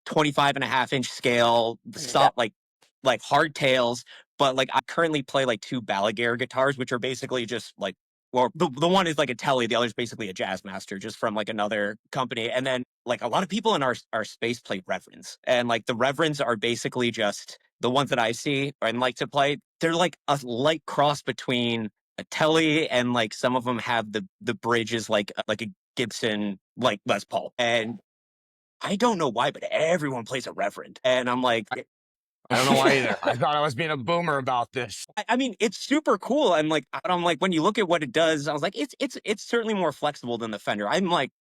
S3: 25.5-inch scale,
S2: Yeah.
S3: like hardtails. But like I currently play like two Balaguer guitars, which are basically just like, well, the one is like a Telly, the other is basically a Jazz Master, just from like another company. And then like a lot of people in our space play Reverends, and like the Reverends are basically just the ones that I see and like to play. They're like a light cross between a Telly, and like some of them have the bridge is like a Gibson like Les Paul. And I don't know why, but everyone plays a Reverend. And I'm like,
S2: I don't know why either. I thought I was being a boomer about this.
S3: I mean, it's super cool. And like, I'm like, when you look at what it does, I was like, it's certainly more flexible than the Fender. I'm like,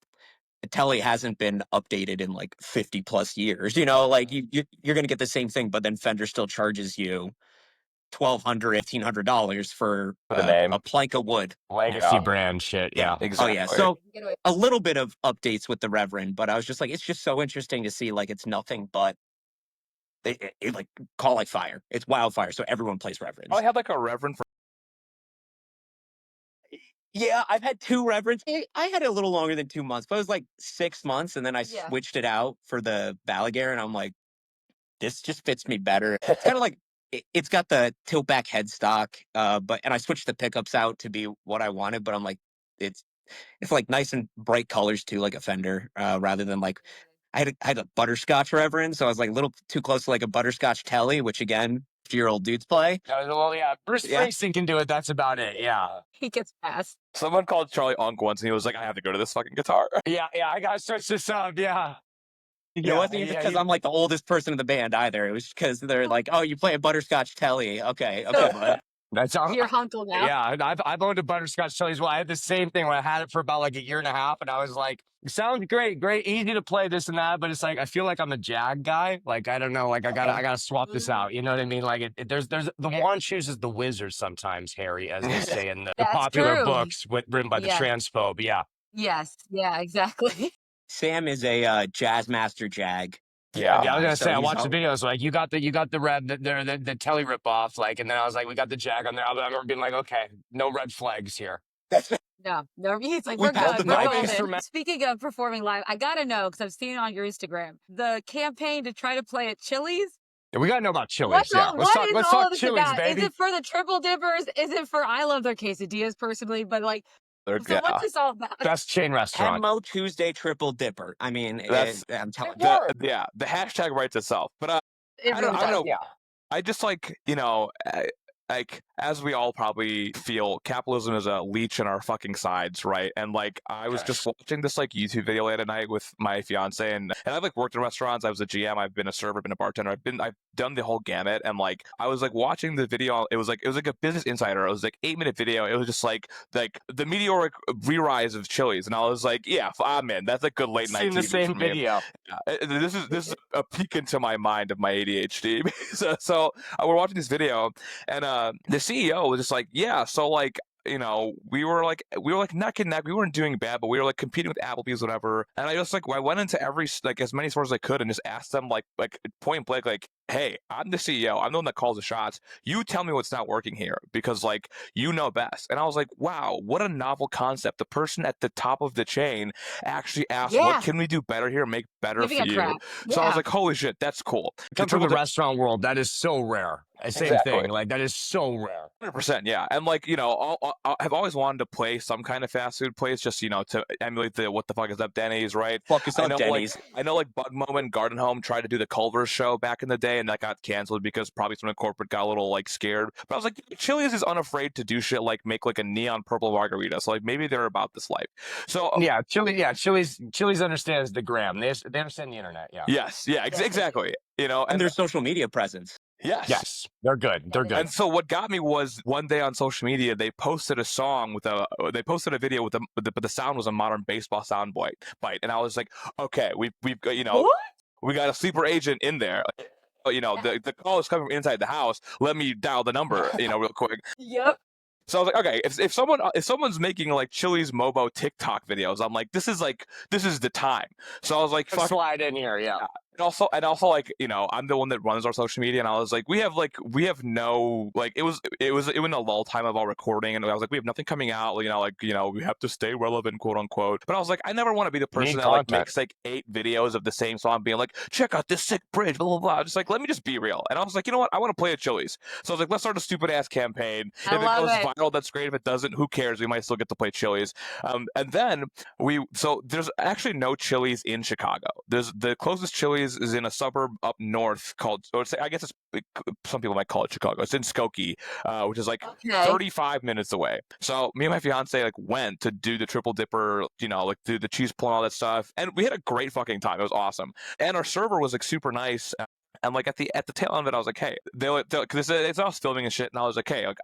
S3: the Telly hasn't been updated in like 50 plus years. Like you're going to get the same thing, but then Fender still charges you $1,200, $1,500 for
S2: For the name.
S3: a plank of wood.
S2: Legacy brand shit. Yeah.
S3: Oh yeah.
S4: Exactly.
S3: So a little bit of updates with the Reverend, but I was just like, it's just so interesting to see like it's nothing but it like call like fire. It's wildfire. So everyone plays Reverends.
S4: I had like a Reverend for
S3: Yeah, I've had two Reverends. I had it a little longer than 2 months, but it was like 6 months, and then I switched it out for the Balaguer, and I'm like, this just fits me better. It's kind of like it's got the tilt back headstock, and I switched the pickups out to be what I wanted, but I'm like, it's like nice and bright colors too, like a Fender, rather than like I had a butterscotch Reverend, so I was like a little too close to like a butterscotch Telly, which again, 50-year-old dudes play.
S2: Well, yeah. Bruce Springsteen can do it. That's about it. Yeah.
S1: He gets passed.
S4: someone called Charlie Unk once, and he was like, "I have to go to this fucking guitar."
S2: Yeah. I gotta switch this up. Yeah.
S3: It wasn't even because I'm like the oldest person in the band either. It was because they're like, "Oh, you play a butterscotch Telly? Okay, bud."
S2: That's all.
S1: Your uncle now.
S2: Yeah, I've owned a butterscotch Telly as well. I had the same thing when I had it for about like a year and a half, and I was like, it sounds great, easy to play this and that, but it's like I feel like I'm a Jag guy. Like I don't know, like I gotta swap this out. You know what I mean? Like there's the one chooses the wizard sometimes, Harry, as they say in the popular books written by the transphobe. Yeah.
S1: Yes. Yeah. Exactly.
S3: Sam is a Jazz Master Jag.
S2: Yeah, I was gonna say I watched the videos. Like you got the red, the Telly ripoff. Like, and then I was like, we got the Jag on there. I remember being like, okay, no red flags here.
S1: No, he's like,
S3: We
S1: we're
S3: called
S1: good.
S3: the
S1: We're
S3: no
S1: golden.
S2: instrument.
S1: Speaking of performing live, I gotta know because I've seen it on your Instagram. The campaign to try to play at Chili's.
S2: Yeah, we gotta know about Chili's.
S1: Let's
S2: Let's
S1: talk
S2: talk Chili's,
S1: about?
S2: baby.
S1: Is it for the triple dippers? Is it for? I love their quesadillas personally, but like, so what's this all about?
S2: Best chain restaurant.
S3: Tenmo Tuesday Triple Dipper. I mean, I'm telling you.
S4: The hashtag writes itself. But
S1: It
S4: I don't
S1: really
S4: know.
S1: does.
S2: Yeah.
S4: I just like, like as we all probably feel, capitalism is a leech in our fucking sides, right? And like I was just watching this like YouTube video late at night with my fiance, and I've like worked in restaurants. I was a GM. I've been a server, been a bartender. I've done the whole gamut. And like I was like watching the video. It was like a Business Insider. It was like 8-minute video. It was just like the meteoric re-rise of Chili's, and I was like, yeah, man, that's a good late night.
S2: Seen the
S4: TV
S2: same
S4: for me.
S2: video.
S4: This is a peek into my mind of my ADHD. so we're watching this video, and the CEO was just like, yeah, so like we were like neck and neck. We weren't doing bad, but we were like competing with Applebee's, whatever. And I went into every like as many stores as I could and just asked them like point blank, like, hey, I'm the CEO. I'm the one that calls the shots. You tell me what's not working here because like you know best. And I was like, wow, what a novel concept. The person at the top of the chain actually asked, what can we do better here, make better
S1: Giving
S4: for
S1: a
S4: you?
S1: crap.
S4: So I
S1: Yeah.
S4: was like, holy shit, that's cool.
S2: Come from the restaurant world, that is so rare. Same thing. Like, that is so rare.
S4: 100%, yeah. And like, I've always wanted to play some kind of fast food place, just to emulate the what the fuck is up Denny's, right?
S3: Fuck is up Denny's.
S4: I know like Bug Moment, Garden Home tried to do the Culver's show back in the day, and that got canceled because probably someone in corporate got a little like scared. But I was like, Chili's is unafraid to do shit like make like a neon purple margarita. So like maybe they're about this life. So
S2: Chili's understands the gram. They understand the internet. Yeah.
S4: Yes, yeah, exactly.
S3: And their social media presence.
S4: Yes,
S2: they're good. They're good.
S4: And so what got me was one day on social media they posted a video with the sound was a modern baseball sound bite, and I was like, okay, we've got we got a sleeper agent in there. The call is coming from inside the house. Let me dial the number, real quick.
S1: Yep.
S4: So I was like, okay, if someone's making like Chili's Mobo TikTok videos, I'm like, this is the time. So I was like, fuck,
S2: slide in here, yeah.
S4: And also like, I'm the one that runs our social media, and I was like, we have no, like, it was in a lull time of all recording, and I was like, we have nothing coming out, we have to stay relevant, quote unquote. But I was like, I never want to be the person that like makes like 8 videos of the same song being like, check out this sick bridge, blah blah blah. Just like, let me just be real. And I was like, you know what, I want to play at Chili's. So I was like, let's start a stupid ass campaign. If it goes viral, that's great. If it doesn't, who cares? We might still get to play Chili's. And then so there's actually no Chili's in Chicago. There's the closest Chili's is in a suburb up north called, I guess some people might call it Chicago. It's in Skokie, which is like 35 minutes away. So me and my fiance like went to do the triple dipper, like do the cheese pull and all that stuff, and we had a great fucking time. It was awesome, and our server was like super nice. And like at the tail end of it, I was like, hey, because it's us filming and shit, and I was like, hey, like,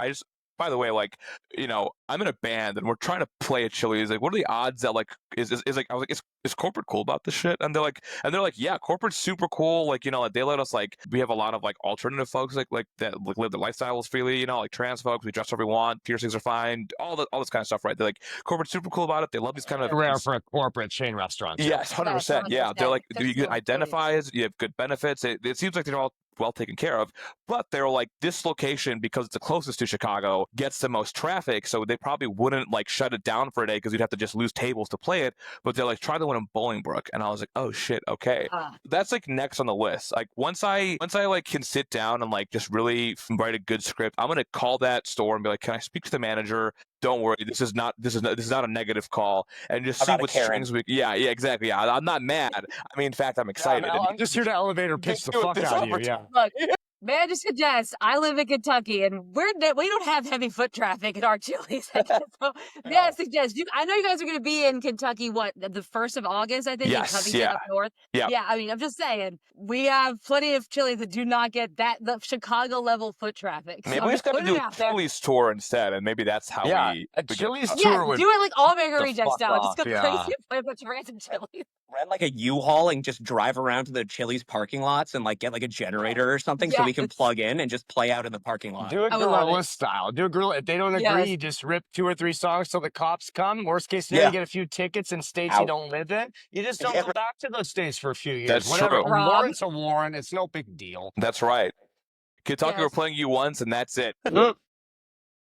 S4: by the way, like, I'm in a band and we're trying to play at Chili's. Like, what are the odds that like is like, I was like, is corporate cool about this shit? And they're like, yeah, corporate's super cool. Like, they let us, like, we have a lot of like alternative folks like that like, live their lifestyles freely. Like trans folks, we dress however we want, piercings are fine, all this kind of stuff, right? They're like, corporate's super cool about it. They love these kind of
S2: rare for a corporate chain restaurant.
S4: Yes, 100%. Yeah, they're like, you can identify as, you have good benefits. It seems like they're all well taken care of, but they're like, this location, because it's the closest to Chicago, gets the most traffic, so they probably wouldn't like shut it down for a day because you'd have to just lose tables to play it. But they're like, try the one in Bolingbrook, and I was like, oh shit, okay, that's like next on the list. Like once I like can sit down and like just really write a good script, I'm gonna call that store and be like, can I speak to the manager? Don't worry, this is not a negative call, and just see what strings we. Yeah, exactly. Yeah, I'm not mad. I mean, in fact, I'm excited.
S2: No, I'm just here to elevator pitch the fuck out of you. Yeah.
S1: Look, may I just suggest, I live in Kentucky, and we don't have heavy foot traffic at our Chili's. So, may I suggest, I know you guys are going to be in Kentucky, what, the 1st of August, I think?
S4: Yes,
S1: up north. Yeah, I mean, I'm just saying, we have plenty of Chili's that do not get the Chicago level foot traffic. So
S4: maybe we just got to do a Chili's tour instead, and maybe that's how we
S2: Chili's tour.
S1: Yeah, do it like all Mega Reject style. Just go crazy and play a bunch of random Chili's.
S3: Rent like a U-Haul and just drive around to the Chili's parking lots and like get like a generator or something so we can plug in and just play out in the parking lot.
S2: Do a guerrilla style. Do a guerrilla. If they don't agree, you just rip 2 or 3 songs till the cops come. Worst case scenario, you get a few tickets in states you don't live in. You just don't go back to those states for a few years.
S4: That's
S2: Whatever.
S4: true.
S2: Warren's a Warren. It's no big deal.
S4: That's right. Kentucky, we're playing you once, and that's it.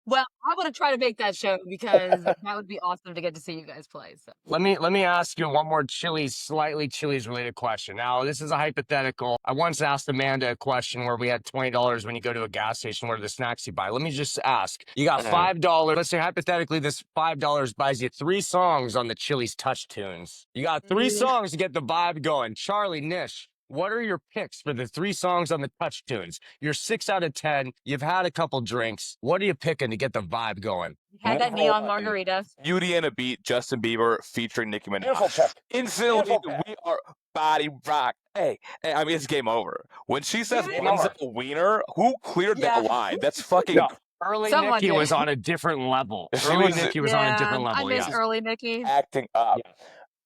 S1: Well, I want to try to make that show because that would be awesome to get to see you guys play. So.
S2: Let me ask you one more slightly Chili's related question. Now, this is a hypothetical. I once asked Amanda a question where we had $20 when you go to a gas station. What are the snacks you buy? Let me just ask. You got $5. Let's say hypothetically this $5 buys you 3 songs on the Chili's Touch Tunes. You got 3 songs to get the vibe going. Charlie, Nish, what are your picks for the 3 songs on the Touch Tunes? You're 6 out of 10. You've had a couple drinks. What are you picking to get the vibe going?
S1: Had that neon margarita.
S4: Beauty and a Beat, Justin Bieber featuring Nicki Minaj. Instantly, we are body rock. Hey, I mean, it's game over. When she says one's a wiener, who cleared that line? That's fucking...
S2: Early Nicki was on a different level. Early Nicki was on a different level.
S1: I miss early Nicki.
S4: Acting up.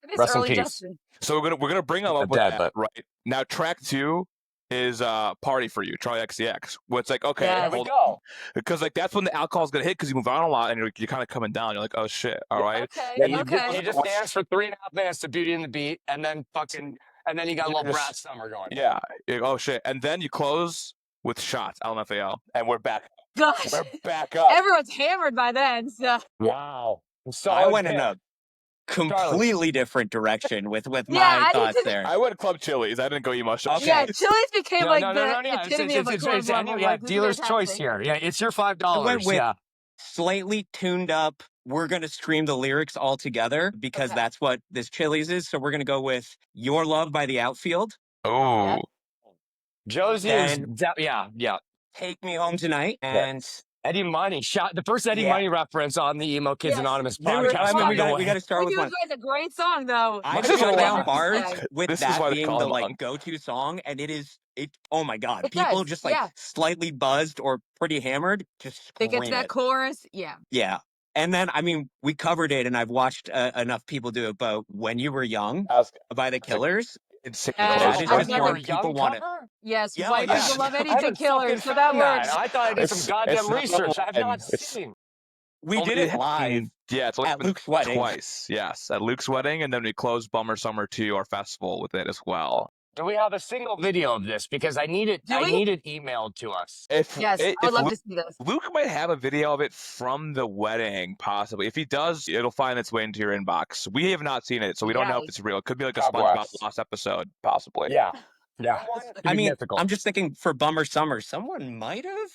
S1: I miss early Justin.
S4: So we're gonna bring them up with that, right? Now track 2, is Party for You, Charlie XCX. Where it's like, okay,
S1: Yes.
S2: There we go.
S4: because like that's when the alcohol's gonna hit because you move on a lot and you're kind of coming down. You're like, oh shit, all right.
S1: Okay.
S2: Yeah, you
S1: Okay.
S2: just dance for 3.5 minutes to Beauty and the Beat, and then you got a little
S4: Just-
S2: Brat Summer going.
S4: Yeah. Oh shit, and then you close with Shots, LMFAO, and we're back.
S1: Gosh.
S4: We're back up.
S1: Everyone's hammered by then. So.
S2: Wow. So
S3: I went in a completely different direction with
S1: Yeah,
S3: my
S1: I
S3: thoughts
S1: didn't-
S3: there.
S4: I went to Club Chili's. I didn't go emo shop.
S2: Okay.
S1: Yeah, Chili's became
S2: No,
S1: like
S2: no,
S1: the
S2: no, no, yeah.
S1: epitome of a club level.
S2: Yeah,
S1: Like, this is
S2: dealer's choice
S1: fantastic.
S2: here. Yeah, it's your
S3: I went
S2: $5.
S3: with
S2: Yeah.
S3: slightly tuned up. We're going to scream the lyrics all together because
S1: Okay.
S3: that's what this Chili's is. So we're going to go with Your Love by the Outfield.
S4: Oh.
S2: Josie is, yeah.
S3: Take Me Home Tonight. And
S2: Eddie Money shot the first Eddie
S3: Yeah.
S2: Money reference on the Emo Kids
S1: Yes.
S2: Anonymous
S3: there we,
S2: podcast.
S3: I mean,
S2: by
S3: we
S2: the
S3: got
S2: way.
S3: to start
S1: Which
S3: with one.
S1: was a great song, though.
S3: I
S4: This is
S3: shut
S4: why
S3: down
S4: they-
S3: bars with
S4: This is
S3: that
S4: why they
S3: being
S4: call
S3: the
S4: it
S3: like
S4: long.
S3: go-to song, and it. Oh my god,
S1: It
S3: people
S1: does,
S3: just like
S1: yeah.
S3: slightly buzzed or pretty hammered, just
S1: They get to
S3: scream
S1: that
S3: it.
S1: chorus. Yeah.
S3: Yeah, and then I mean, we covered it, and I've watched enough people do it. But When You Were Young by the Killers,
S4: Insane.
S1: Yes,
S3: that is
S1: I've
S3: just
S1: never-
S3: one people want it.
S1: Yes,
S3: Yeah,
S1: white
S3: yeah.
S1: people love
S2: I
S1: anything
S2: haven't
S1: killers, so
S2: fucking
S1: that
S2: found
S1: works.
S2: I thought I did some goddamn
S4: not
S2: research. I have not
S4: online.
S2: seen.
S3: We did it live
S4: Yeah, it's only
S3: at
S4: been
S3: Luke's wedding.
S4: twice. Yes, at Luke's wedding, and then we closed Bummer Summer 2, our festival, with it as well.
S2: Do we have a single video of this? Because I need it.
S1: Do
S2: I
S1: we?
S2: need it emailed to us.
S4: If
S1: Yes, I would love to see this.
S4: Luke might have a video of it from the wedding, possibly. If he does, it'll find its way into your inbox. We have not seen it, so we don't know if
S1: Yikes.
S4: it's real. It could be like a
S2: God
S4: SpongeBob
S2: bless.
S4: Lost episode, possibly.
S2: Yeah.
S3: I mean,
S2: mythical.
S3: I'm just thinking for Bummer Summer, someone might have.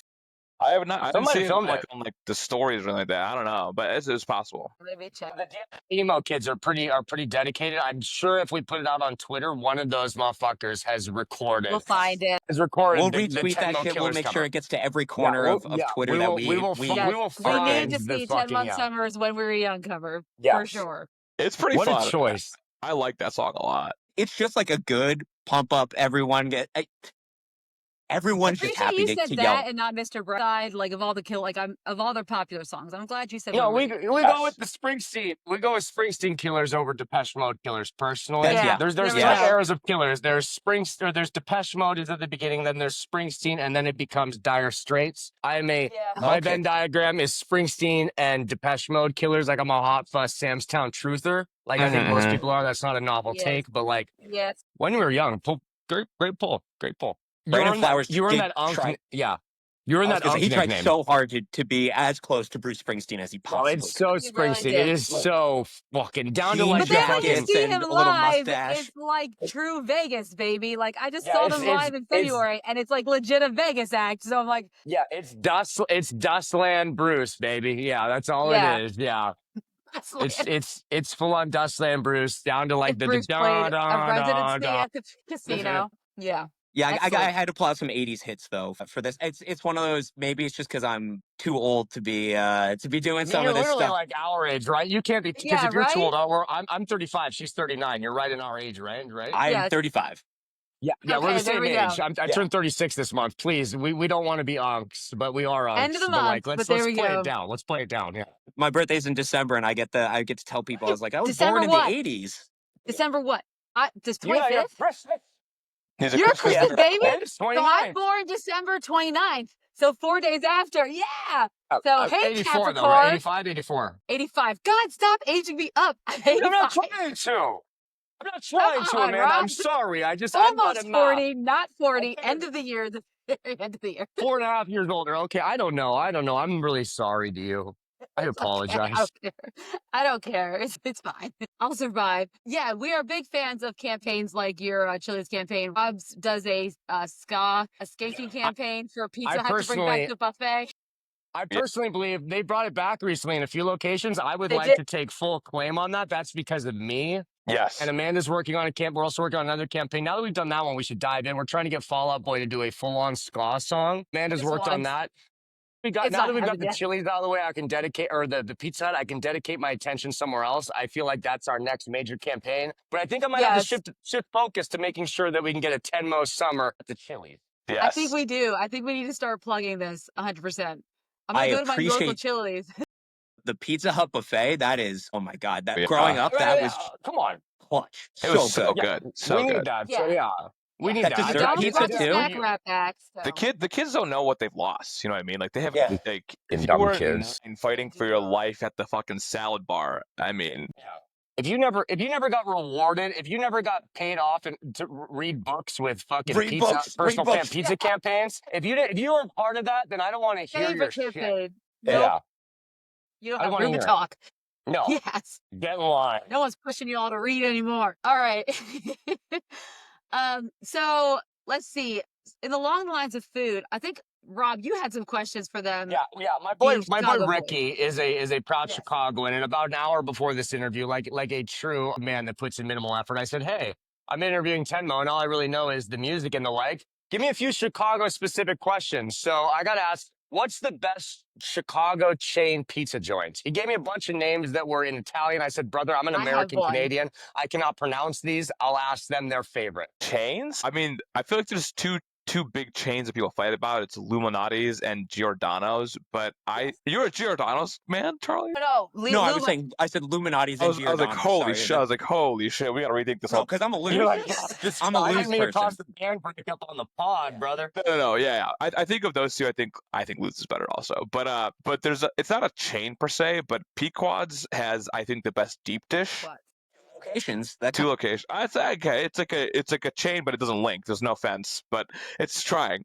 S4: I have not. I haven't
S2: Somebody
S4: seen it
S2: filmed
S4: like
S2: it.
S4: on like the stories or anything like that. I don't know, but it's possible.
S1: Let me check.
S2: The emo kids are pretty dedicated. I'm sure if we put it out on Twitter, one of those motherfuckers has recorded.
S1: We'll find it.
S2: Has recorded.
S3: We'll
S2: the
S3: retweet that
S2: Tenmo
S3: shit. We'll
S2: Killers
S3: make
S2: cover.
S3: sure it gets to every corner
S2: we'll-
S3: of
S2: yeah,
S3: Twitter
S2: we
S3: that
S2: will-
S3: we
S2: we will
S3: we-
S2: find-
S1: Yes,
S2: we will
S1: we
S2: find
S1: need to
S2: the
S1: see
S2: fucking-
S1: 10 Month Summers When We Were Young cover. For
S2: Yes.
S1: sure.
S4: It's pretty
S2: What
S4: fun.
S2: a choice.
S4: I like that song a lot.
S3: It's just like a good pump up. Everyone's
S1: I'm
S3: just
S1: pretty sure
S3: happy
S1: you
S3: to
S1: said
S3: yell.
S1: that and not Mr. Brightside, like of all the of all their popular songs. I'm glad you said.
S2: No,
S1: When
S2: we
S1: We Were
S2: go with the Springsteen. We go with Springsteen Killers over Depeche Mode Killers. Personally,
S3: That's- yeah.
S2: There's
S1: There
S2: two
S1: we go.
S2: eras of Killers. There's there's Depeche Mode is at the beginning. Then there's Springsteen, and then it becomes Dire Straits. My
S3: Okay.
S2: Venn diagram is Springsteen and Depeche Mode Killers. Like I'm a hot fuss Sam's Town truther. Like I think most
S4: Mhm.
S2: people are. That's not a novel
S1: Yes.
S2: take, but like
S1: Yes.
S2: when we were young, great pull.
S3: Brandon Flowers
S2: You were in
S3: did
S2: that unk.
S3: try-
S2: Yeah, you were in
S3: I was
S2: that
S3: gonna say,
S2: unk
S3: he tried
S2: nickname.
S3: so hard to be as close to Bruce Springsteen as he
S2: Oh,
S3: possibly
S2: it's
S3: could.
S2: so
S1: He really
S2: Springsteen. It
S1: did.
S2: is so fucking down to
S3: Jean
S2: like
S1: But then when you
S3: jackets
S1: see
S3: and
S1: him
S3: a little
S1: live,
S3: mustache.
S1: it's like true Vegas, baby. Like I just
S2: Yeah,
S1: saw
S2: it's-
S1: them
S2: it's-
S1: live in
S2: it's-
S1: February, and it's like legit a Vegas act. So I'm like,
S2: Yeah, it's Dustland Bruce, baby. Yeah, that's all
S1: Yeah.
S2: it is. Yeah,
S1: that's like,
S2: it's full on Dustland Bruce down to like
S1: if
S2: the
S1: Bruce
S2: da
S1: played
S2: da
S1: a
S2: da
S1: residency
S2: da.
S1: at the casino. Yeah.
S3: Yeah, I
S1: Excellent.
S3: had to pull out some '80s hits though for this. It's one of those. Maybe it's just because I'm too old to be doing
S2: I mean,
S3: some
S2: you're
S3: of this
S2: literally
S3: stuff.
S2: like our age, right? You can't be because
S1: Yeah,
S2: if you're too
S1: right?
S2: old, I'm 35. She's 39. You're right in our age, right?
S3: I'm
S1: Yeah.
S3: 35.
S2: Yeah, we're
S1: Okay,
S2: the
S1: there
S2: same
S1: we
S2: age.
S1: go.
S2: I turned 36 this month. Please, we don't want to be unks, but we are unks.
S1: End of the
S2: but like,
S1: month,
S2: let's
S1: but there we
S2: play
S1: go.
S2: it down. Let's play it down. Yeah.
S3: My birthday's in December, and I get to tell people I was like I was
S1: December
S3: born in
S1: what?
S3: the '80s.
S1: December what? Just
S2: Yeah, you're
S1: 25th?
S2: Christmas.
S4: He's a
S1: You're a
S4: Christmas
S1: Christmas baby?
S2: It's
S1: So I'm
S2: 29.
S1: born December 29th. So 4 days after. Yeah.
S2: Oh,
S1: So, hey,
S2: 84 though, right?
S1: Capricorn.
S2: 85, 84.
S1: 85. God, stop aging me up. I'm 85.
S2: I'm not trying to. I'm not trying to,
S1: on,
S2: Amanda. I'm
S1: Rob.
S2: sorry. I'm not
S1: Almost
S2: a
S1: 40, not 40.
S2: Okay.
S1: End of the year. The very end of the year.
S2: 4.5 years older. Okay, I don't know. I'm really sorry to you. I
S1: It's okay.
S2: apologize.
S1: I don't care. It's fine. I'll survive. Yeah, we are big fans of campaigns like your Chili's campaign. Robb's does a skating campaign for Pizza Hut to bring
S2: personally-
S1: back the buffet.
S2: I personally believe they brought it back recently in a few locations. I would
S1: They
S2: like
S1: did.
S2: to take full claim on that. That's because of me.
S4: Yes.
S2: And Amanda's working on a camp. We're also working on another campaign. Now that we've done that one, we should dive in. We're trying to get Fall Out Boy to do a full-on ska song. Amanda's
S1: This
S2: worked on
S1: one's-
S2: that.
S1: It's
S2: Now
S1: not
S2: that we've got
S1: happened
S2: the
S1: yet.
S2: Chili's out of the way, I can dedicate, or the Pizza Hut, I can dedicate my attention somewhere else. I feel like that's our next major campaign. But I think I might have to
S1: Yes.
S2: shift focus to making sure that we can get a Tenmonthsummer at the Chili's.
S4: Yes.
S1: I think we do. I think we need to start plugging this 100%. I'm going
S3: I
S1: to go to my local
S3: appreciate-
S1: Chili's.
S3: The Pizza Hut buffet. That is, oh my god. That
S4: Yeah.
S3: growing up, that was
S2: Come on.
S3: clutch.
S4: It was so
S3: good.
S4: good. So
S2: we
S4: good.
S2: need that. So
S1: Yeah.
S2: yeah. We need
S3: That
S2: that.
S3: dessert
S1: McDonald's
S3: pizza
S1: brought the
S3: too?
S1: snack wrap back.
S4: The
S1: So.
S4: the kids don't know what they've lost. You know what I mean? Like they have
S3: Yeah.
S4: like
S2: And
S4: if you
S2: dumb
S4: were
S2: kids.
S4: fighting
S1: They
S4: for
S1: do
S4: your
S1: not.
S4: life at the fucking salad bar, I mean,
S2: If you never got rewarded, if you never got paid off and to read books with fucking
S3: Read books. Read books.
S2: pizza campaigns, if you weren't part of that, then I don't want to hear your
S1: Favorite
S2: shit.
S1: campaign.
S3: Yeah.
S1: Nope.
S2: Yeah,
S1: You don't
S2: I don't
S1: have
S2: want to
S1: room to
S2: hear it.
S1: talk.
S2: No,
S1: Yes.
S2: get in line.
S1: No one's pushing you all to read anymore. All right. So let's see. In the long lines of food, I think Rob, you had some questions for them.
S2: Yeah.
S1: Being
S2: My boy
S1: Chicago boys.
S2: Ricky is a proud
S1: Yes.
S2: Chicagoan, and about an hour before this interview, like a true man that puts in minimal effort, I said, "Hey, I'm interviewing Tenmo, and all I really know is the music and the like. Give me a few Chicago specific questions." So I got to ask, what's the best Chicago chain pizza joint? He gave me a bunch of names that were in Italian. I said, "Brother, I'm an
S1: I have
S2: American
S1: one.
S2: Canadian. I cannot pronounce these. I'll ask them their favorite."
S4: chains. I mean, I feel like there's two big chains that people fight about. It's Illuminati's and Giordano's. But you're a Giordano's man, Charlie.
S1: No,
S3: No, I said Illuminati's and
S4: I was like,
S3: Giordano's.
S4: holy
S3: Sorry.
S4: shit! I was like, holy shit! We gotta rethink this
S3: No,
S4: whole.
S3: because I'm a loser.
S2: You're like,
S3: I'm a
S2: I
S3: loose
S2: didn't mean to
S3: person.
S2: cause the band breakup on the pod, brother.
S4: No, yeah. I think of those two. I think Lutz is better also. But it's not a chain per se. But Pequod's has I think the best deep dish.
S1: What?
S3: Locations. That
S4: Two locations. I say okay. It's like a chain, but it doesn't link. There's no fence, but it's trying.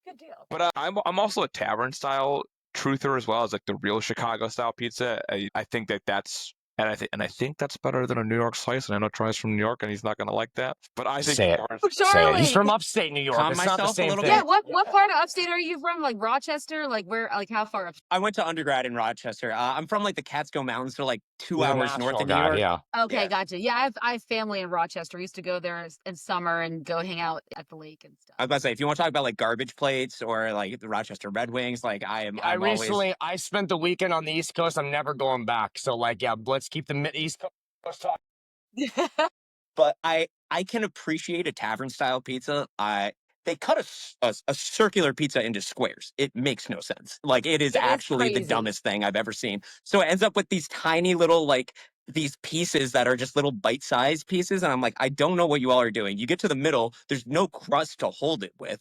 S1: Good deal.
S4: But I'm also a tavern style truther as well as like the real Chicago style pizza. I think that's and I think that's better than a New York slice. And I know Troy's from New York and he's not gonna like that. But I think
S2: Say it.
S1: Oh,
S2: Say it.
S1: Charlie.
S2: He's from upstate New York.
S3: Calm
S2: It's not the
S3: myself a
S2: same
S3: little
S2: thing.
S1: Yeah, what part of upstate are you from? Like Rochester? Like where? Like how far up?
S3: I went to undergrad in Rochester. I'm from like the Catskill Mountains, so like 2
S2: He's a
S3: hours north
S2: national
S3: of New
S2: guy,
S3: York.
S2: yeah.
S1: Okay,
S3: Yeah.
S1: gotcha. Yeah, I have family in Rochester. I used to go there in summer and go hang out at the lake and stuff.
S3: I was about to say, if you want to talk about like garbage plates or like the Rochester Red Wings, like I'm always.
S2: I spent the weekend on the East Coast. I'm never going back. So like, yeah, let's keep the East Coast talk.
S3: But I can appreciate a tavern style pizza. They cut a circular pizza into squares. It makes no sense. Like it is
S1: It is
S3: actually the
S1: crazy.
S3: dumbest thing I've ever seen. So it ends up with these tiny little like these pieces that are just little bite-sized pieces, and I'm like, I don't know what you all are doing. You get to the middle, there's no crust to hold it with.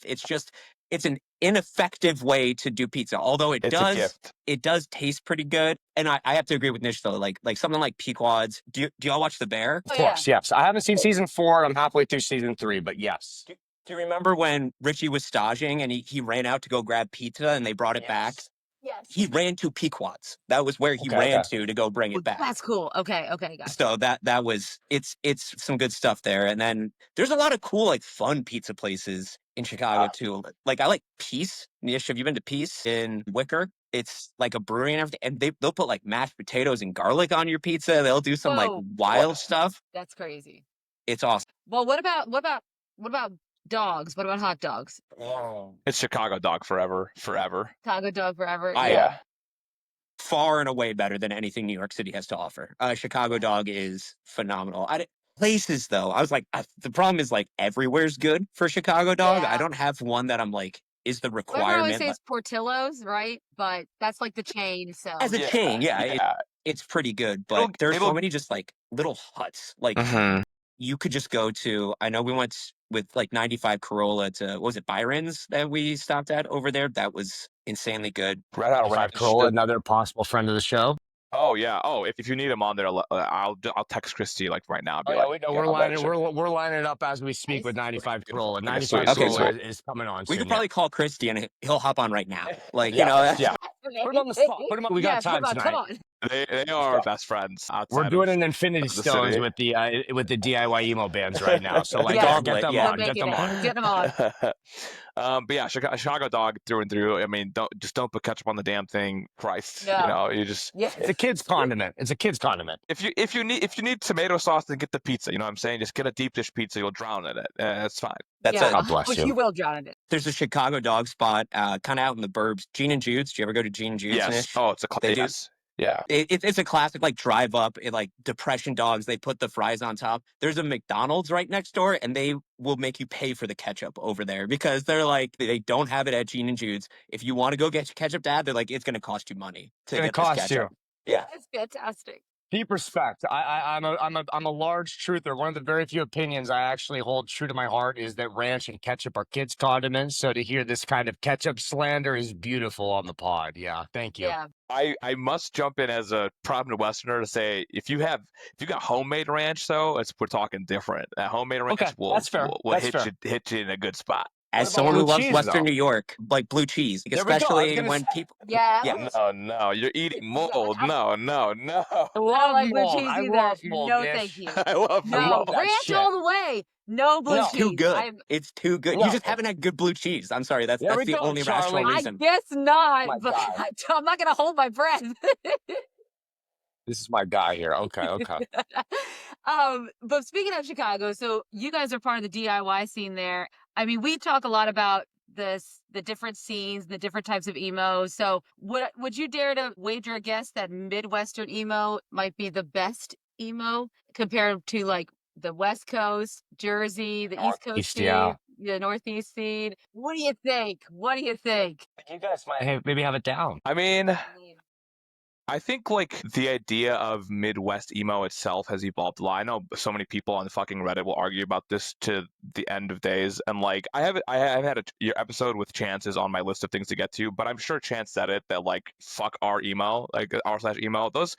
S3: It's an ineffective way to do pizza. Although
S4: it's a gift.
S3: it does taste pretty good. And I have to agree with Nish though. Like something like Pequod's. Do y'all watch The Bear?
S2: Of course, yes. I haven't seen season 4. I'm halfway through season 3, but yes.
S3: Do you remember when Richie was staging and he ran out to go grab pizza and they brought it back?
S1: Yes.
S3: He ran to Pequod's. That was where he
S2: Okay,
S3: ran
S2: okay.
S3: to go bring
S1: Oh,
S3: it back.
S1: that's cool. Okay, gotcha.
S3: So that was it's some good stuff there. And then there's a lot of cool like fun pizza places in Chicago too. Like I like Peace. Nish, have you been to Peace in Wicker? It's like a brewery and everything, and they'll put like mashed potatoes and garlic on your pizza. They'll do some like
S1: Whoa.
S3: wild stuff.
S1: That's crazy.
S3: It's awesome.
S1: Well, what about dogs? What about hot dogs?
S4: It's Chicago dog forever.
S1: Taco dog forever.
S4: Yeah.
S3: Far and away better than anything New York City has to offer. Chicago dog is phenomenal. Places though, I was like, the problem is like everywhere's good for Chicago dog.
S1: Yeah.
S3: I don't have one that I'm like is the
S1: Well, everyone
S3: requirement.
S1: always say it's Portillo's, right? But that's like the chain. So
S3: As a chain, it's pretty good. But there's so many just like little huts. Like you could just go to. I know we went with like 95 Corolla to what was it Byron's that we stopped at over there. That was insanely good.
S4: Right out
S2: Five Corolla, another possible friend of the show.
S4: Oh yeah. Oh, if you need him on there, I'll text Christy like right now.
S2: We're lining it up as we speak with 95 Corolla. 95
S4: Okay,
S2: Corolla is coming on.
S3: We
S2: soon,
S3: could probably call Christy and he'll hop on right now. Like
S2: Yeah,
S3: you know,
S2: yeah. Put him on the spot. Put him on. We got time tonight.
S1: Come on.
S4: They are best friends.
S2: We're doing an Infinity
S4: of the
S2: Stones
S4: city.
S2: with the DIY emo bands right now. So like,
S1: Yeah.
S2: get them
S3: Yeah.
S2: on. Get them on.
S1: Get them on.
S4: But yeah, Chicago dog through and through. I mean, don't put ketchup on the damn thing. Christ,
S1: No.
S4: you know, you just
S1: Yeah.
S2: It's a kid's condiment. It's a kid's condiment.
S4: if you need tomato sauce, then get the pizza. You know what I'm saying? Just get a deep dish pizza. You'll drown in it. That's fine.
S3: that's
S1: Yeah.
S3: it.
S2: God bless
S1: Which
S2: you.
S1: you will drown in it.
S3: There's a Chicago dog spot, kind of out in the burbs. Gene and Jude's. Do you ever go to Gene and Jude's?
S4: Yes.
S3: Nish?
S4: Oh, it's a
S3: They do.
S4: yes. Yeah.
S3: It's a classic like drive up. Like Depression dogs. They put the fries on top. There's a McDonald's right next door, and they will make you pay for the ketchup over there because they're like they don't have it at Gene and Jude's. If you want to go get ketchup, Dad, they're like it's going to cost you money to
S2: It's gonna
S3: get this
S2: cost you.
S3: ketchup. Yeah.
S1: That's fantastic.
S2: Deep respect. I'm a large truther. One of the very few opinions I actually hold true to my heart is that ranch and ketchup are kids' condiments. So to hear this kind of ketchup slander is beautiful on the pod. Yeah, thank you.
S1: Yeah.
S4: I must jump in as a proud Midwesterner to say if you got homemade ranch though, we're talking different. That homemade ranch
S2: Okay, that's fair.
S4: will
S2: That's
S4: hit
S2: fair.
S4: you in a good spot.
S3: As
S2: What about
S3: someone
S2: blue
S3: who loves
S2: cheese,
S3: Western
S2: though?
S3: New York, like blue cheese,
S2: There we go. I was
S3: especially
S2: gonna
S3: when
S2: say.
S3: people,
S1: Yeah.
S3: yeah,
S4: No, you're eating mold. No.
S2: I
S1: I don't
S2: love
S1: like blue
S2: mold.
S1: cheese
S2: I
S1: either.
S2: love mold,
S1: No, thank
S2: Nish.
S1: you.
S4: I love
S2: I
S1: No,
S2: love
S4: mold.
S2: that
S1: ranch
S2: shit.
S1: all the way. No blue
S2: No,
S3: too
S1: cheese.
S3: good. It's too good. You
S2: no.
S3: just haven't had good blue cheese. I'm sorry. That's
S2: There we
S3: the
S2: go,
S3: only rational
S2: Charlie.
S1: I
S3: reason.
S1: guess not,
S2: My
S1: but
S2: guy.
S1: I'm not gonna hold my breath.
S2: This is my guy here. Okay, okay.
S1: But speaking of Chicago, so you guys are part of the DIY scene there. I mean, we talk a lot about the different scenes, the different types of emo. So would you dare to wager a guess that Midwestern emo might be the best emo compared to like the West Coast, Jersey, the East Coast
S2: Northeast, yeah.
S1: scene, the Northeast scene? What do you think? What do you think?
S2: You guys might maybe have it down.
S4: I mean,
S1: I mean,
S4: I think like the idea of Midwest emo itself has evolved a lot. I know so many people on fucking Reddit will argue about this to the end of days, and like I have had your episode with Chances on my list of things to get to, but I'm sure Chance said it that like fuck our emo, like r/emo. Those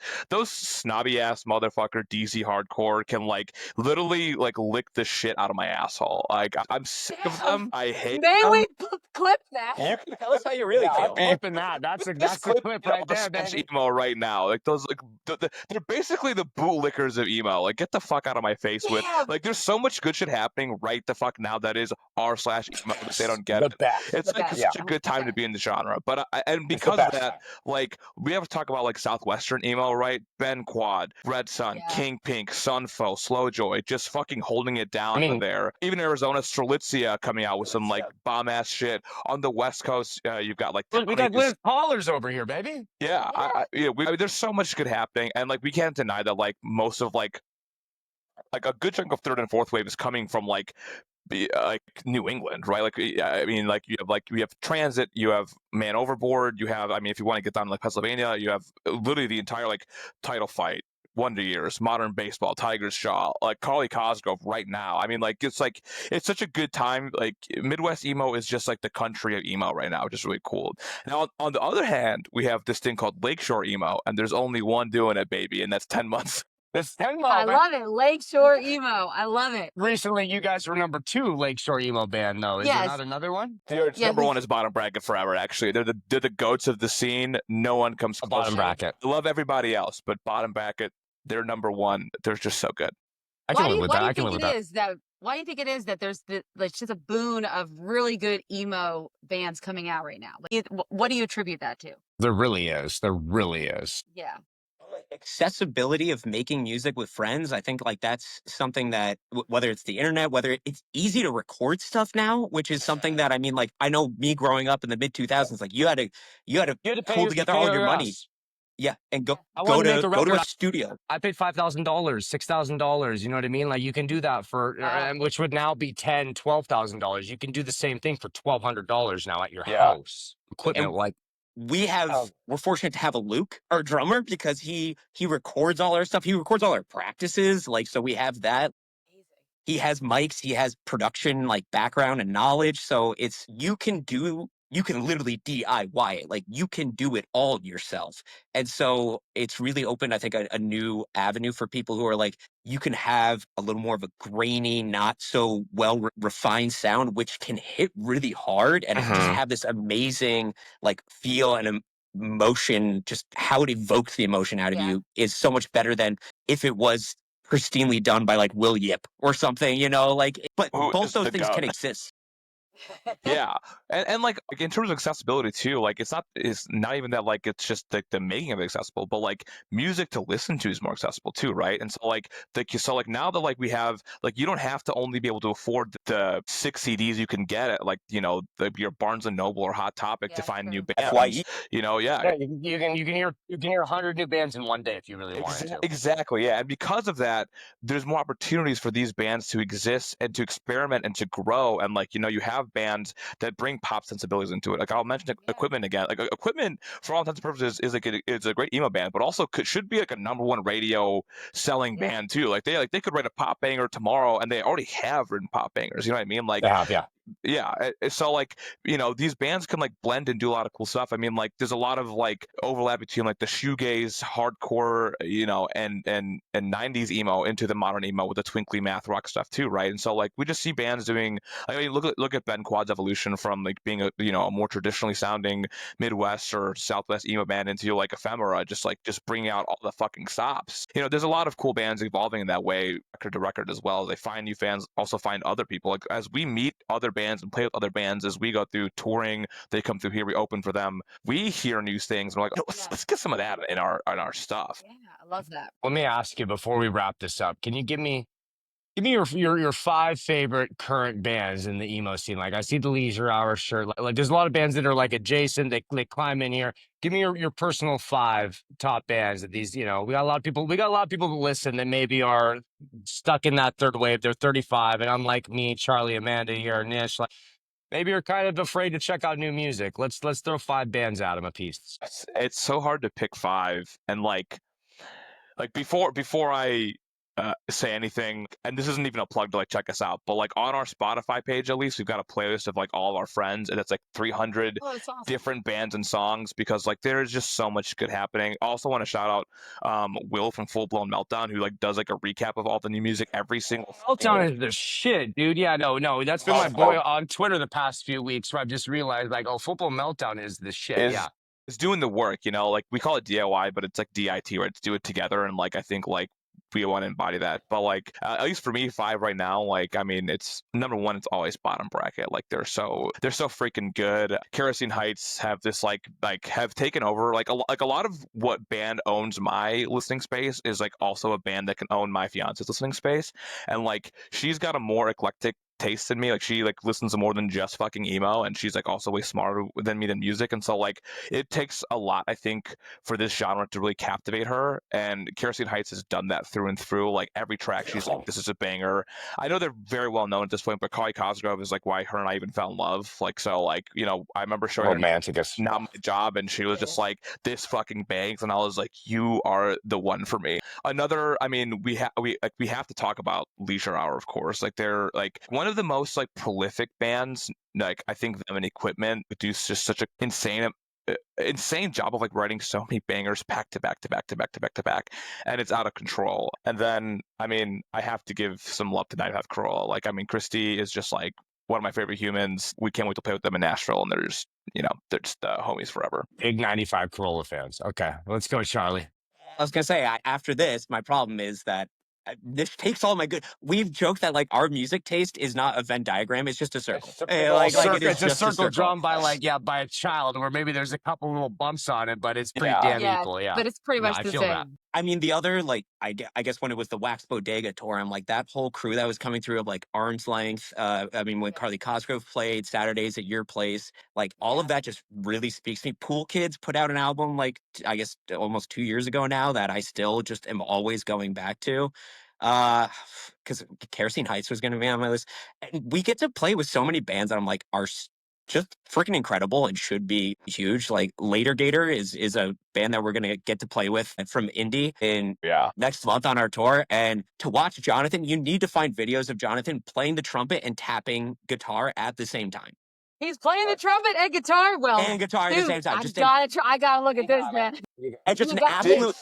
S4: snobby ass motherfucker DC hardcore can like literally like lick the shit out of my asshole. Like I'm sick of them. I hate
S1: may
S4: them.
S1: we clip that?
S3: You can tell us how you really
S2: I'm
S3: feel.
S2: clipping that. That's
S4: Just
S2: the
S4: clip
S2: clip
S4: it
S2: right
S4: off
S2: there,
S4: slash
S2: baby.
S4: emo right now. Like those, like they're basically the bootlickers of emo. Like get the fuck out of my face with.
S1: Yeah.
S4: Like there's so much good shit happening right the fuck now that is r/emo that they don't get
S2: The
S4: it.
S2: best.
S4: It's
S1: The
S4: like
S1: best.
S4: such a
S1: I'm
S4: good time to
S1: okay.
S4: be in the genre. But and
S2: It's the
S4: because of
S2: best
S4: that,
S2: time.
S4: like we have to talk about like Southwestern emo, right? Ben Quad, Red Sun,
S1: Yeah.
S4: King Pink, Sunfo, Slowjoy, just fucking holding it down
S2: I mean-
S4: there. Even Arizona, Strelitzia coming out with some like bomb ass shit. On the West Coast, you've got like
S2: We got
S4: Townies.
S2: Liz Collars over here, baby.
S4: Yeah, I mean, there's so much good happening, and like we can't deny that like most of like a good chunk of third and fourth wave is coming from like like New England, right? Like I mean, like you have Transit, you have Man Overboard, you have I mean, if you want to get down to like Pennsylvania, you have literally the entire like Title Fight. Wonder Years, Modern Baseball, Tiger's Jaw, like Carly Cosgrove right now. I mean, like it's such a good time. Like Midwest emo is just like the country of emo right now, which is really cool. Now, on the other hand, we have this thing called Lakeshore emo, and there's only one doing it, baby, and that's 10 months.
S2: This 10
S1: I
S2: moment.
S1: love it. Lakeshore emo. I love it.
S2: Recently, you guys were number 2 Lakeshore emo band, though. Is there
S1: Yes.
S2: not another one?
S4: Number one is Bottom Bracket forever. Actually, they're the goats of the scene. No one comes close.
S2: Bottom bracket.
S4: I love everybody else, but Bottom Bracket, they're number one. They're just so good.
S2: I can live with that. I can
S1: Why
S2: live
S1: do
S2: with
S1: you think it is that? Why do you think it is that there's like just a boon of really good emo bands coming out right now? Like, what do you attribute that to?
S2: There really is. There really is.
S1: Yeah.
S3: Accessibility of making music with friends, I think like that's something that whether it's the internet, whether it's easy to record stuff now, which is something that I mean, like I know me growing up in the mid 2000s, like you had to pull together all your money, yeah, and go to a studio.
S2: I paid $5,000, $6,000. You know what I mean? Like you can do that for, which would now be $10,000, $12,000. You can do the same thing for $1,200 now at your house. Equipment like.
S3: We're fortunate to have a Luke, our drummer, because he records all our stuff. He records all our practices. Like, so we have that. He has mics, he has production like background and knowledge. So you can literally DIY it. Like you can do it all yourself. And so it's really opened, I think, a new avenue for people who are like, you can have a little more of a grainy, not so well refined sound, which can hit really hard and just have this amazing like feel and emotion. Just how it evokes the emotion out of you is so much better than if it was pristinely done by like Will Yip or something, you know, like, but both those things can exist.
S4: Yeah, and like in terms of accessibility too, like it's not even that like it's just like the making of it accessible, but like music to listen to is more accessible too, right? And so like now that like we have like you don't have to only be able to afford the 6 CDs you can get at like your Barnes and Noble or Hot Topic to find new bands. You know, you
S2: can hear 100 new bands in one day if you really wanted to.
S4: Exactly, yeah, and because of that, there's more opportunities for these bands to exist and to experiment and to grow, and like you have have bands that bring pop sensibilities into it. Like I'll mention Equipment again. Like Equipment, for all intents and purposes, is a great emo band, but also should be like a #1 radio selling band too. Like they could write a pop banger tomorrow, and they already have written pop bangers. You know what I mean? Like
S2: They have, yeah.
S4: yeah, so like these bands can like blend and do a lot of cool stuff. I mean, like there's a lot of like overlap between like the shoegaze hardcore and 90s emo into the modern emo with the twinkly math rock stuff too, right? And so like we just see bands doing, I mean, look at Ben Quad's evolution from like being a a more traditionally sounding Midwest or Southwest emo band into like Ephemera, just bringing out all the fucking stops. There's a lot of cool bands evolving in that way, record to record as well. They find new fans, also find other people. Like as we meet other bands and play with other bands, as we go through touring, they come through here, we open for them, we hear new things, and we're like, oh, let's get some of that in our stuff.
S1: Yeah, I love that.
S2: Let me ask you before we wrap this up, can you give me your 5 favorite current bands in the emo scene? Like I see the Leisure Hour shirt. Like there's a lot of bands that are like adjacent. They climb in here. Give me your personal 5 top bands that these. We got a lot of people. We got a lot of people who listen that maybe are stuck in that third wave. They're 35, and unlike me, Charlie, Amanda here, Nish, like maybe you're kind of afraid to check out new music. Let's throw 5 bands at them a piece.
S4: It's so hard to pick 5, and like before I say anything, and this isn't even a plug to like check us out, but like on our Spotify page, at least we've got a playlist of like all our friends, and it's like 300
S1: That's awesome.
S4: different bands and songs, because like there's just so much good happening. I also want to shout out Will from Full Blown Meltdown, who like does like a recap of all the new music every single
S2: Meltdown is the shit, dude. Yeah, no, that's been my boy on Twitter the past few weeks, where I've just realized like, oh, Football Meltdown is the shit. Yeah.
S4: It's doing the work, like we call it DIY, but it's like DIT, right? It's do it together. And like I think like we want to embody that. But like at least for me, 5 right now, like I mean, it's #1, it's always bottom bracket. Like they're so freaking good. Kerosene Heights have this like have taken over like a lot of what band owns my listening space is like also a band that can own my fiance's listening space. And like she's got a more eclectic taste in me. Like she like listens to more than just fucking emo, and she's like also way smarter than me than music. And so like it takes a lot, I think, for this genre to really captivate her, and Kerosene Heights has done that through and through. Like every track she's like, this is a banger. I know they're very well known at this point, but Kali Cosgrove is like why her and I even fell in love. Like so like I remember showing her Not My Job, and she was just like, this fucking bangs, and I was like, you are the one for me. Another, I mean, we have to talk about Leisure Hour, of course. Like they're like one of the most like prolific bands. Like I think them and Equipment do just such an insane job of like writing so many bangers back to back to back to back to back to back, and it's out of control. And then I mean, I have to give some love to Night Have Corolla. Like I mean, Christy is just like one of my favorite humans. We can't wait to play with them in Nashville, and they're just homies forever.
S2: Big 95 Corolla fans. Okay, let's go, Charlie.
S3: I was gonna say, after this, my problem is that this takes all my good. We've joked that like our music taste is not a Venn diagram; it's just a circle.
S2: It's a circle drawn by by a child, where maybe there's a couple little bumps on it, but it's pretty damn equal. Yeah,
S1: but it's pretty much the same.
S2: That.
S3: I mean, the other like I guess when it was the Wax Bodega tour, I'm like that whole crew that was coming through of like Arm's Length. I mean, when Carly Cosgrove played Saturdays at Your Place, like all of that just really speaks to me. Pool Kids put out an album like I guess almost 2 years ago now that I still just am always going back to. Because Kerosene Heights was going to be on my list. And we get to play with so many bands that I'm like are just freaking incredible and should be huge. Like Later Gator is a band that we're going to get to play with from Indy in next month on our tour. And to watch Jonathan, you need to find videos of Jonathan playing the trumpet and tapping guitar at the same time.
S1: He's playing the trumpet and guitar well.
S3: And guitar at the same time.
S1: I gotta look at this, man.
S3: And just an absolute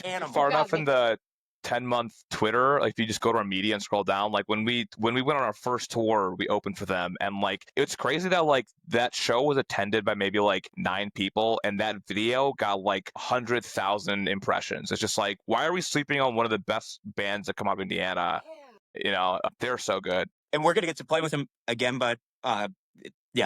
S4: animal. Far enough in the 10-month Twitter, like if you just go to our media and scroll down, like when we went on our first tour, we opened for them, and like it's crazy that like that show was attended by maybe like 9 people, and that video got like 100,000 impressions. It's just like, why are we sleeping on one of the best bands that come out of Indiana? They're so good,
S3: and we're gonna get to play with them again, but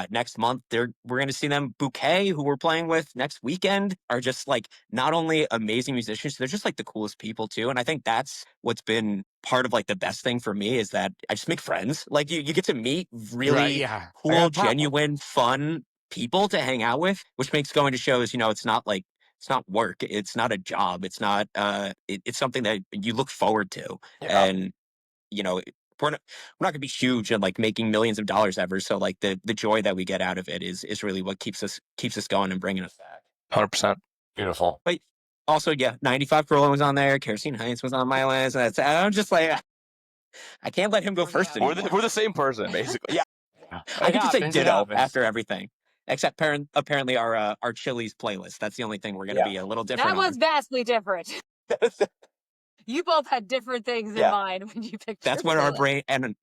S3: next month we're going to see them. Bouquet, who we're playing with next weekend, are just like not only amazing musicians, they're just like the coolest people too. And I think that's what's been part of like the best thing for me is that I just make friends. Like you get to meet really cool, genuine, fun people to hang out with, which makes going to shows, it's not work. It's not a job. It's not, it's something that you look forward to. Yeah. And, we're not gonna be huge and like making millions of dollars ever. So like the joy that we get out of it is really what keeps us going and bringing us back.
S4: 100%.
S2: Beautiful.
S3: But also, yeah, 95 Furlong was on there. Kerosene Heights was on my list. And I'm just like, I can't let him go first
S4: We're
S3: anymore.
S4: we're the same person, basically.
S3: Yeah. I could just say
S2: It
S3: ditto
S2: happens.
S3: after everything. Except apparently our Chili's playlist. That's the only thing we're going to be a little different
S1: That was vastly different. You both had different things in mind when you picked.
S3: That's what our brain, and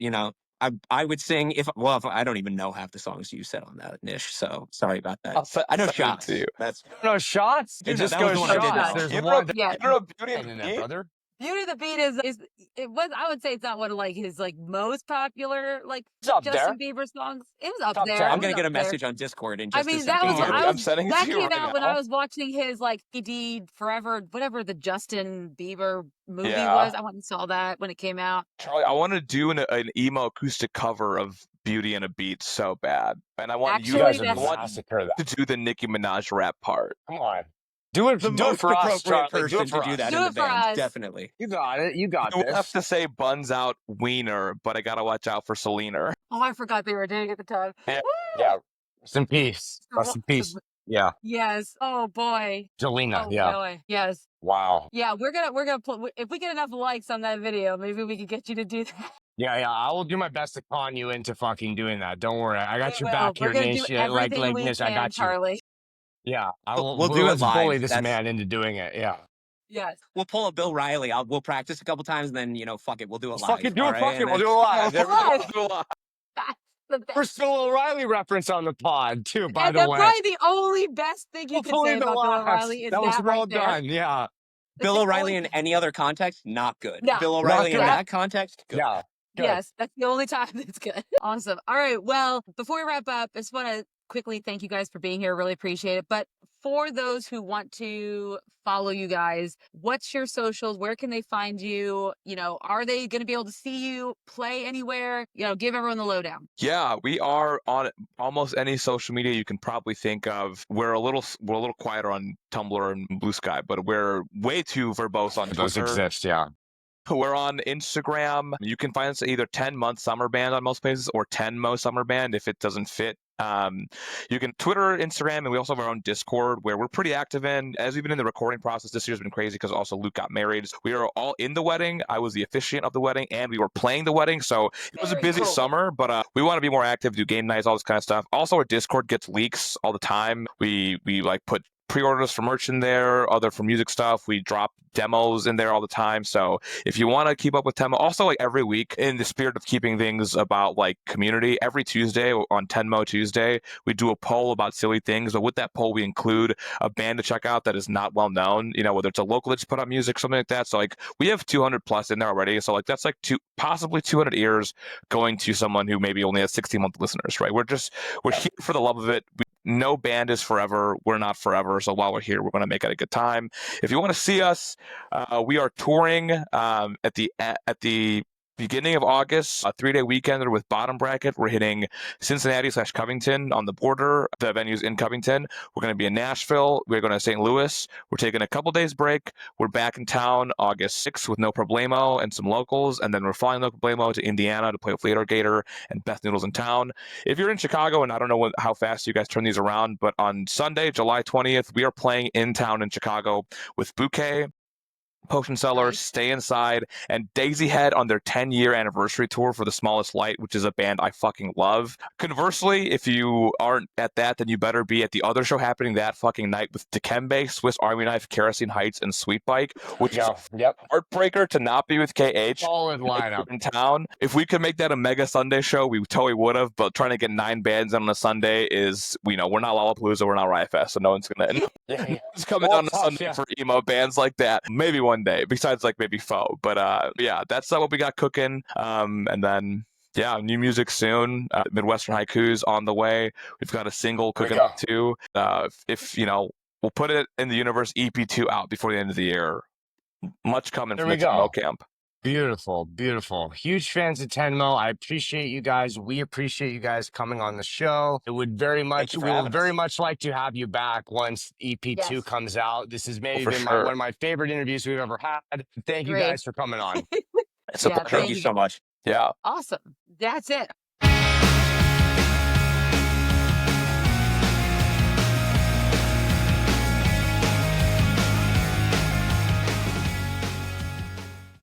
S3: I would sing if I don't even know half the songs you said on that, Nish. So sorry about that. I know shots. That's
S2: No shots.
S3: It
S2: It
S3: just
S2: just
S3: was
S2: goes
S3: the one I did
S2: shots.
S3: know.
S2: There's
S4: You
S2: one.
S4: know Beauty and
S2: In
S4: the
S2: that,
S4: Beat?
S2: brother.
S1: Beauty and the Beat is it was, I would say it's not one of like his like most popular like
S2: It's up
S1: Justin
S2: there.
S1: Bieber songs. It was up
S2: Top
S1: there.
S2: 10.
S3: I'm
S1: It
S3: gonna
S1: was
S3: get a
S1: up there.
S3: message on Discord in
S1: I
S3: just a
S1: mean, that
S3: second.
S1: was
S4: Dude,
S1: I
S4: I'm
S1: was
S4: sending it
S1: that
S4: to you
S1: came
S4: right
S1: out when
S4: now.
S1: I was watching his like PD Forever, whatever the Justin Bieber movie
S4: Yeah.
S1: was. I went and saw that when it came out.
S4: Charlie, I want to do an emo acoustic cover of Beauty and a Beat so bad, and I want
S1: Actually,
S2: You guys
S4: I
S2: would
S4: want
S2: massacre that.
S4: to do the Nicki Minaj rap part.
S2: Come on. Do it.
S3: The
S2: Do it
S3: most
S2: for us,
S3: appropriate
S2: Charlie. Do
S3: person
S2: it for
S3: to do
S2: us.
S3: that
S1: Do
S3: in the
S1: it for
S3: band,
S1: us.
S3: definitely.
S2: You got it. You got
S4: You will have
S2: this.
S4: to say buns out wiener, but I gotta watch out for Selena.
S1: Oh, I forgot they were doing it at the time.
S2: Yeah.
S1: Woo!
S2: Yeah. Rest in peace. Rest in peace. Yeah.
S1: Yes. Oh boy.
S2: Jelena.
S1: Oh
S2: Yeah.
S1: boy. Yes.
S2: Wow.
S1: Yeah, we're gonna if we get enough likes on that video, maybe we can get you to do that.
S2: Yeah. I will do my best to con you into fucking doing that. Don't worry. I got your
S1: We will.
S2: back
S1: We're
S2: here,
S1: gonna do
S2: Nish.
S1: everything we
S2: Nish, I
S1: can,
S2: got you.
S1: Charlie.
S2: Yeah. I will.
S3: We'll do it
S2: let's bully
S3: live.
S2: this man into doing it. Yeah.
S1: Yes.
S3: We'll pull a Bill Riley. We'll practice a couple times, and then fuck it, we'll do it live.
S2: Fucking do
S3: all
S2: it.
S3: right?
S2: Fuck it.
S3: And
S2: We'll
S3: then-
S2: do it live. There we go.
S1: Live.
S2: We'll do it live.
S1: That's the best.
S2: First Bill O'Reilly reference on the pod, too, by
S1: And
S2: the
S1: that's
S2: way.
S1: probably the only best thing you can
S2: Hopefully
S1: say
S2: the
S1: about Bill
S2: laughs.
S1: O'Reilly is
S2: That was well
S1: right there.
S2: done. Yeah.
S3: Bill
S1: the
S3: O'Reilly
S1: only-
S3: in any other context, not good.
S1: No.
S3: Bill
S2: Not
S3: O'Reilly in
S2: good.
S3: that context, good.
S2: Yeah. Good.
S1: Yes, that's the only time it's good. Awesome. All right. Well, before we wrap up, I just want to quickly thank you guys for being here. Really appreciate it. But for those who want to follow you guys, what's your socials? Where can they find you? Are they going to be able to see you play anywhere? Give everyone the lowdown.
S4: Yeah, we are on almost any social media you can probably think of. We're a little quieter on Tumblr and Blue Sky, but we're way too verbose on
S2: Those
S4: Twitter.
S2: exist, yeah.
S4: We're on Instagram. You can find us at either 10-month-summer band on most places or 10-mo-summer band if it doesn't fit. You can Twitter, Instagram, and we also have our own Discord where we're pretty active in. As we've been in the recording process, this year's been crazy because also Luke got married. We are all in the wedding. I was the officiant of the wedding, and we were playing the wedding. So it was a
S1: Very
S4: busy
S1: cool.
S4: summer, but we want to be more active, do game nights, all this kind of stuff. Also, our Discord gets leaks all the time. We like put pre-orders for merch in there, other for music stuff. We drop demos in there all the time. So if you want to keep up with Tenmo, also like every week in the spirit of keeping things about like community, every Tuesday on Tenmo Tuesday, we do a poll about silly things. But with that poll, we include a band to check out that is not well known, whether it's a local that's put out music, something like that. So like we have 200 plus in there already. So like that's like possibly 200 ears going to someone who maybe only has 60-month listeners, right? We're here for the love of it. No band is forever. We're not forever. So while we're here, we're going to make it a good time. If you want to see us, we are touring at the beginning of August, a 3-day weekender with Bottom Bracket. We're hitting Cincinnati/Covington on the border. The venue's in Covington. We're going to be in Nashville. We're going to St. Louis. We're taking a couple days break. We're back in town August 6th with No Problemo and some locals. And then we're flying No Problemo to Indiana to play with Later Gator and Beth Noodles in town. If you're in Chicago, and I don't know how fast you guys turn these around, but on Sunday, July 20th, we are playing in town in Chicago with Bouquet, Potion Seller,
S1: Nice.
S4: Stay Inside, and Daisy Head on their 10-year anniversary tour for The Smallest Light, which is a band I fucking love. Conversely, if you aren't at that, then you better be at the other show happening that fucking night with Dikembe, Swiss Army Knife, Kerosene Heights, and Sweet Bike, which is
S2: Yep.
S4: heartbreaker to not be with KH.
S2: Solid lineup.
S4: In town. If we could make that a mega Sunday show, we totally would have, but trying to get 9 bands on a Sunday is, we're not Lollapalooza, we're not Riot Fest, so no one's gonna
S2: Yeah.
S4: it's coming
S2: Well,
S4: on a
S2: tough,
S4: Sunday
S2: yeah.
S4: for emo bands like that. Maybe one day, besides like maybe Foe. But yeah, that's what we got cooking. And then yeah, new music soon. Midwestern Haikus on the way. We've got a single cooking up too. If we'll put it in the universe, EP2 out before the end of the year. Much coming
S2: There
S4: from
S2: we
S4: the
S2: go.
S4: Tenmo camp.
S2: Beautiful, beautiful. Huge fans of Tenmo. I appreciate you guys. We appreciate you guys coming on the show. It would very much,
S3: you for
S2: we would
S3: having
S2: very
S3: us.
S2: much like to have you back once EP2
S1: Yes.
S2: comes out. This has maybe
S4: for
S2: been
S4: sure.
S2: one of my favorite interviews we've ever had. Thank you
S1: Great.
S2: guys for coming on.
S4: It's a
S1: Yeah,
S4: pleasure.
S3: Thank you so much.
S4: Yeah.
S1: Awesome. That's it.